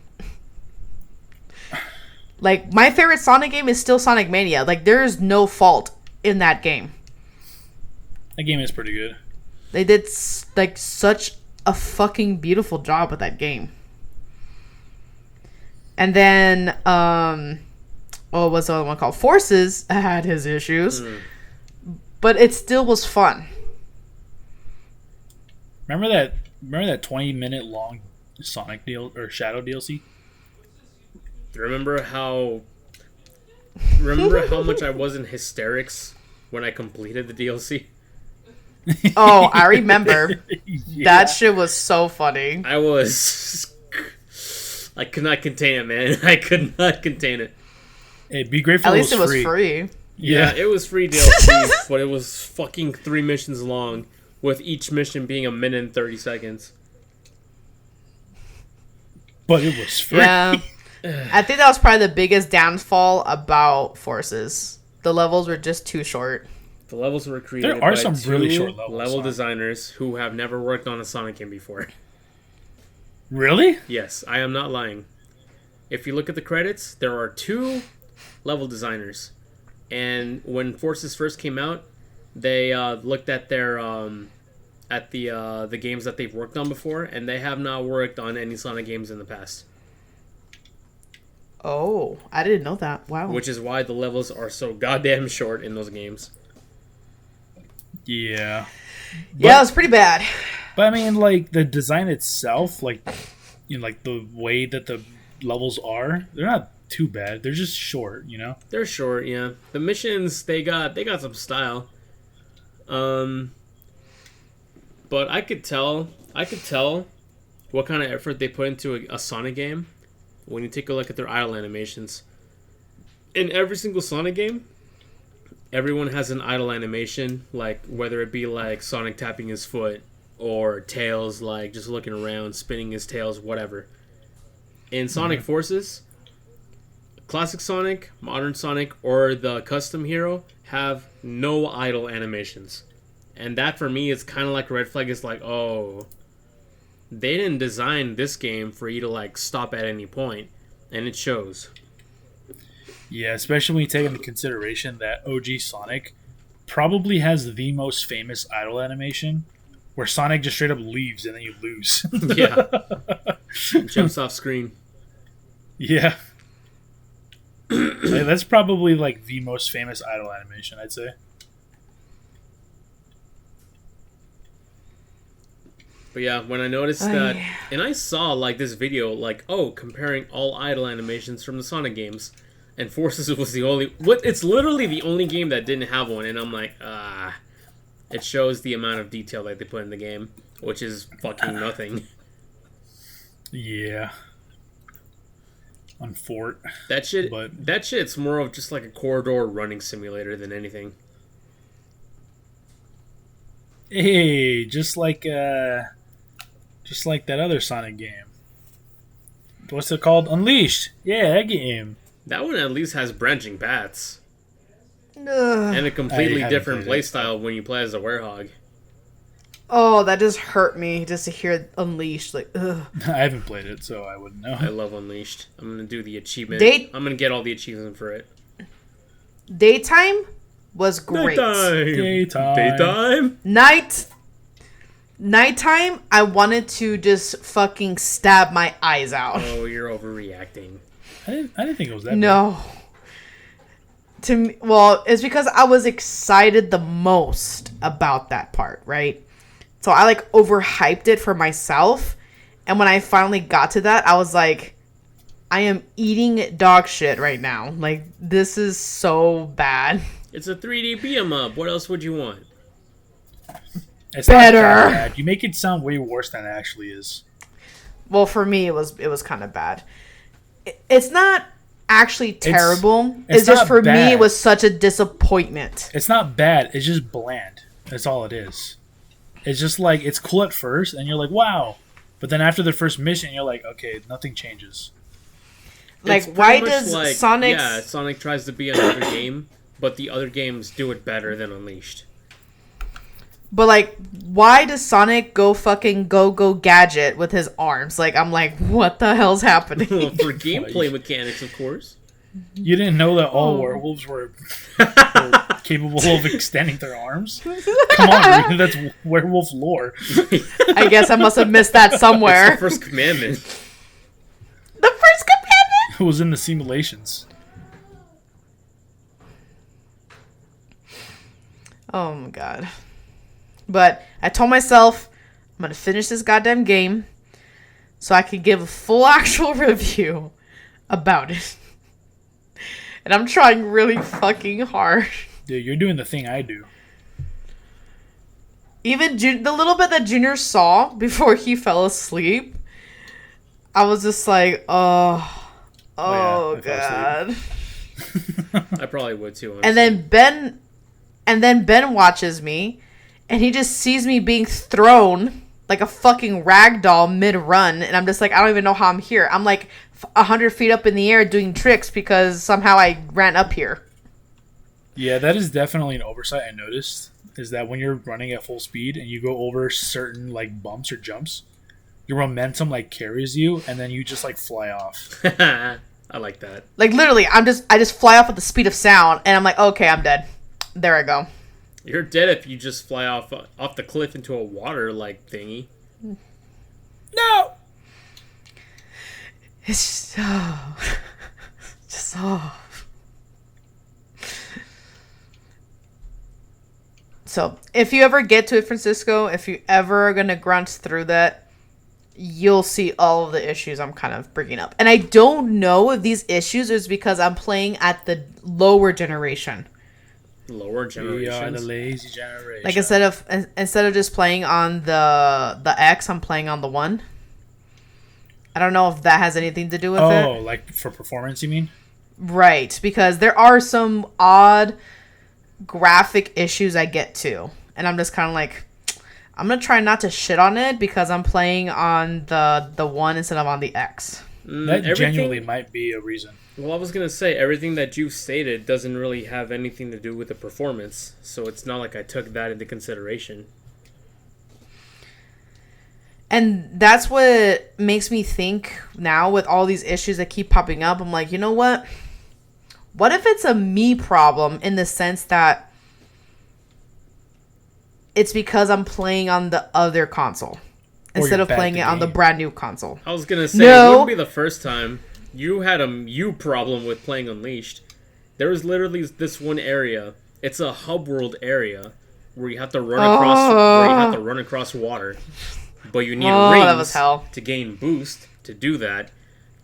Like, my favorite Sonic game is still Sonic Mania. Like, there is no fault in that game. That game is pretty good. They did, like, such a fucking beautiful job with that game. And then, what's the other one called? Forces had his issues, but it still was fun. Remember that 20-minute long Sonic deal or Shadow DLC? Remember how much I was in hysterics when I completed the DLC? Oh, I remember. Yeah. That shit was so funny. I could not contain it, man. I could not contain it. Hey, be grateful At least it was free. free. Yeah, it was free DLC, but it was fucking 3 missions long, with each mission being 1 minute and 30 seconds. But it was free. Yeah. I think that was probably the biggest downfall about Forces. The levels were just too short. The levels were created There are by some two really short levels, level huh? designers who have never worked on a Sonic game before. Really? Yes, I am not lying. If you look at the credits, there are 2 level designers. And when Forces first came out, they looked at their the games that they've worked on before, and they have not worked on any Sonic games in the past. Oh, I didn't know that. Wow. Which is why the levels are so goddamn short in those games. Yeah. Yeah, it was pretty bad. But I mean, like, the design itself, like, like the way that the levels are, they're not too bad. They're just short, They're short, yeah. The missions, they got some style. But I could tell what kind of effort they put into a Sonic game when you take a look at their idle animations. In every single Sonic game, everyone has an idle animation, like whether it be like Sonic tapping his foot or Tails like just looking around, spinning his tails, whatever. In Sonic Forces, Classic Sonic, Modern Sonic, or the custom hero have no idle animations. And that for me is kind of like a red flag. It's like, oh, they didn't design this game for you to like stop at any point, and it shows. Yeah, especially when you take into consideration that OG Sonic probably has the most famous idle animation, where Sonic just straight up leaves and then you lose. Yeah. Jumps off screen. Yeah. Like, that's probably like the most famous idle animation, I'd say. But yeah, when I noticed that, and I saw like this video, like, oh, comparing all idle animations from the Sonic games, and Forces was the only, it's literally the only game that didn't have one, and I'm like, it shows the amount of detail that they put in the game, which is fucking nothing. Yeah. On Fort. That shit's more of just like a corridor running simulator than anything. Hey, just like that other Sonic game. What's it called? Unleashed. Yeah, that game. That one at least has branching paths. Ugh. And a completely different playstyle when you play as a werehog. Oh, that just hurt me just to hear Unleashed. Like, ugh. I haven't played it, so I wouldn't know. I love Unleashed. I'm gonna do the achievement. I'm gonna get all the achievements for it. Daytime was great. Daytime. Nighttime, I wanted to just fucking stab my eyes out. Oh, you're overreacting. I didn't think it was that No. To me, well, it's because I was excited the most about that part, right? So I like overhyped it for myself. And when I finally got to that, I was like, I am eating dog shit right now. Like, this is so bad. It's a 3D beat 'em up. What else would you want? It's better. Not that bad. You make it sound way worse than it actually is. Well, for me, it was kind of bad. It's not actually terrible. It's just for bad. me, it was such a disappointment. It's not bad. It's just bland. That's all it is. It's just like, it's cool at first, and you're like, wow. But then after the first mission, you're like, okay, nothing changes. Like, why does Sonic... Yeah, Sonic tries to be another game, but the other games do it better than Unleashed. But, like, why does Sonic go gadget with his arms? Like, I'm like, what the hell's happening? Well, for gameplay mechanics, of course. You didn't know that all werewolves were capable of extending their arms? Come on, Rita, that's werewolf lore. I guess I must have missed that somewhere. It's the first commandment. The first commandment? It was in the simulations. Oh my god. But I told myself I'm going to finish this goddamn game so I could give a full actual review about it. And I'm trying really fucking hard. Dude, you're doing the thing I do. Even the little bit that Junior saw before he fell asleep, I was just like, oh god. I probably would too, honestly. And then Ben watches me, and he just sees me being thrown like a fucking rag doll mid-run, and I'm just like, I don't even know how I'm here. I'm like 100 feet up in the air doing tricks because somehow I ran up here. Yeah, that is definitely an oversight I noticed, is that when you're running at full speed and you go over certain like bumps or jumps, your momentum like carries you, and then you just like fly off. I like that. Like literally, I just fly off at the speed of sound, and I'm like, okay, I'm dead. There I go. You're dead if you just fly off the cliff into a water like thingy. No. It's just So, if you ever get to it, Francisco, if you ever are gonna grunt through that, you'll see all of the issues I'm kind of bringing up. And I don't know if these issues is because I'm playing at the lower generation. Lower generations. We are the lazy generation. Like instead of just playing on the X, I'm playing on the One. I don't know if that has anything to do with it. Oh, like for performance, you mean? Right, because there are some odd graphic issues I get to, and I'm just kind of like, I'm gonna try not to shit on it because I'm playing on the One instead of on the X. That genuinely might be a reason. Well, I was gonna say everything that you've stated doesn't really have anything to do with the performance, so it's not like I took that into consideration. And that's what makes me think now with all these issues that keep popping up. I'm like, you know what? What if it's a me problem in the sense that it's because I'm playing on the other console instead of playing it on the brand new console? I was gonna say, it wouldn't be the first time. You had a you problem with playing Unleashed. There was literally this one area. It's a hub world area where you have to run across water, but you need rings to gain boost to do that.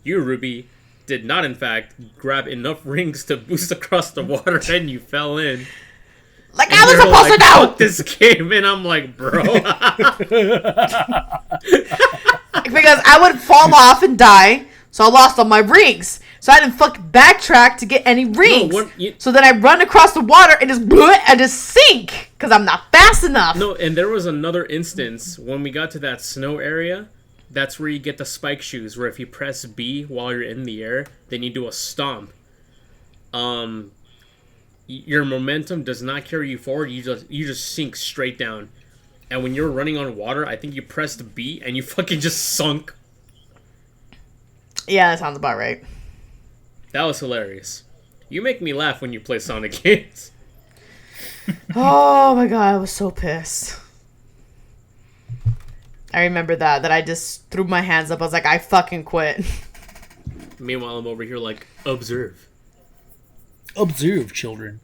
You, Ruby, did not in fact grab enough rings to boost across the water, and you fell in. Like I was supposed to know. Fuck this game, and I'm like, bro. Because I would fall off and die. So I lost all my rings. So I didn't fucking backtrack to get any rings. No, so then I run across the water and just sink because I'm not fast enough. No, and there was another instance when we got to that snow area. That's where you get the spike shoes, where if you press B while you're in the air, then you do a stomp. Your momentum does not carry you forward. You just sink straight down. And when you're running on water, I think you pressed B and you fucking just sunk. Yeah, that sounds about right. That was hilarious. You make me laugh when you play Sonic games. Oh my god, I was so pissed. I remember that I just threw my hands up. I was like, I fucking quit. Meanwhile, I'm over here like, observe. Observe, children.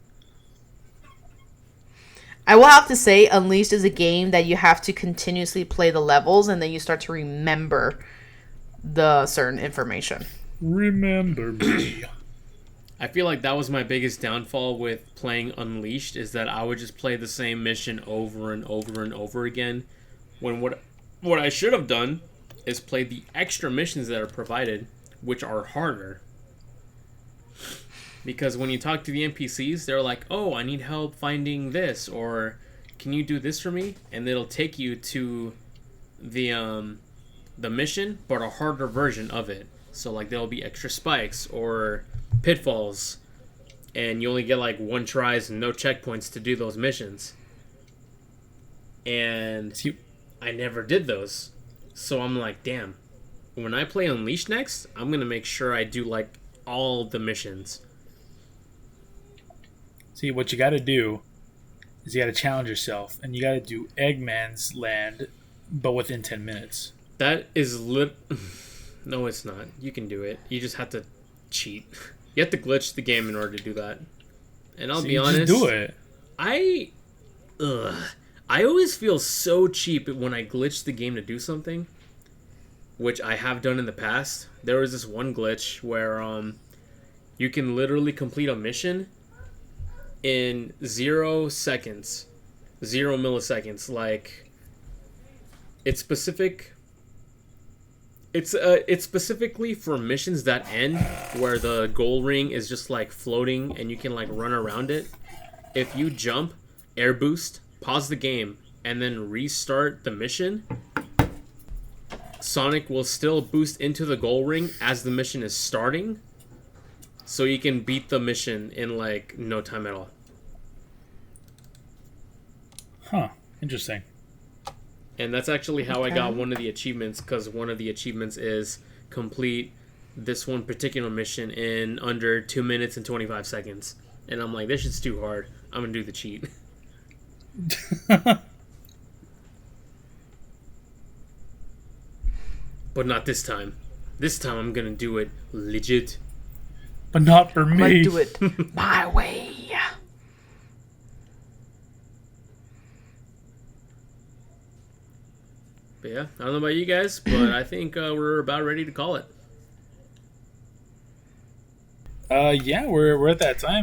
I will have to say, Unleashed is a game that you have to continuously play the levels and then you start to remember the certain information. Remember me. I feel like that was my biggest downfall with playing Unleashed, is that I would just play the same mission over and over and over again, when what I should have done is play the extra missions that are provided, which are harder. Because when you talk to the NPCs, they're like, oh, I need help finding this, or can you do this for me? And it'll take you to the mission, but a harder version of it. So like there'll be extra spikes or pitfalls, and you only get like 1 tries and no checkpoints to do those missions. And I never did those. So I'm like, damn, when I play Unleashed next, I'm gonna make sure I do like all the missions. See, what you gotta do is you gotta challenge yourself, and you gotta do Eggman's Land, but within 10 minutes. That is No, it's not. You can do it. You just have to cheat. You have to glitch the game in order to do that. And I'll be honest, just do it. I always feel so cheap when I glitch the game to do something, which I have done in the past. There was this one glitch where you can literally complete a mission in 0 seconds, 0 milliseconds. Like, it's specific. It's specifically for missions that end where the goal ring is just like floating and you can like run around it. If you jump, air boost, pause the game, and then restart the mission, Sonic will still boost into the goal ring as the mission is starting, so you can beat the mission in like no time at all. Huh. Interesting. And that's actually how I got one of the achievements, because one of the achievements is complete this one particular mission in under 2 minutes and 25 seconds. And I'm like, this shit's too hard. I'm going to do the cheat. But not this time. This time I'm going to do it legit. But not for me. I'm going to do it my way. But yeah, I don't know about you guys, but I think we're about ready to call it. Yeah, we're at that time.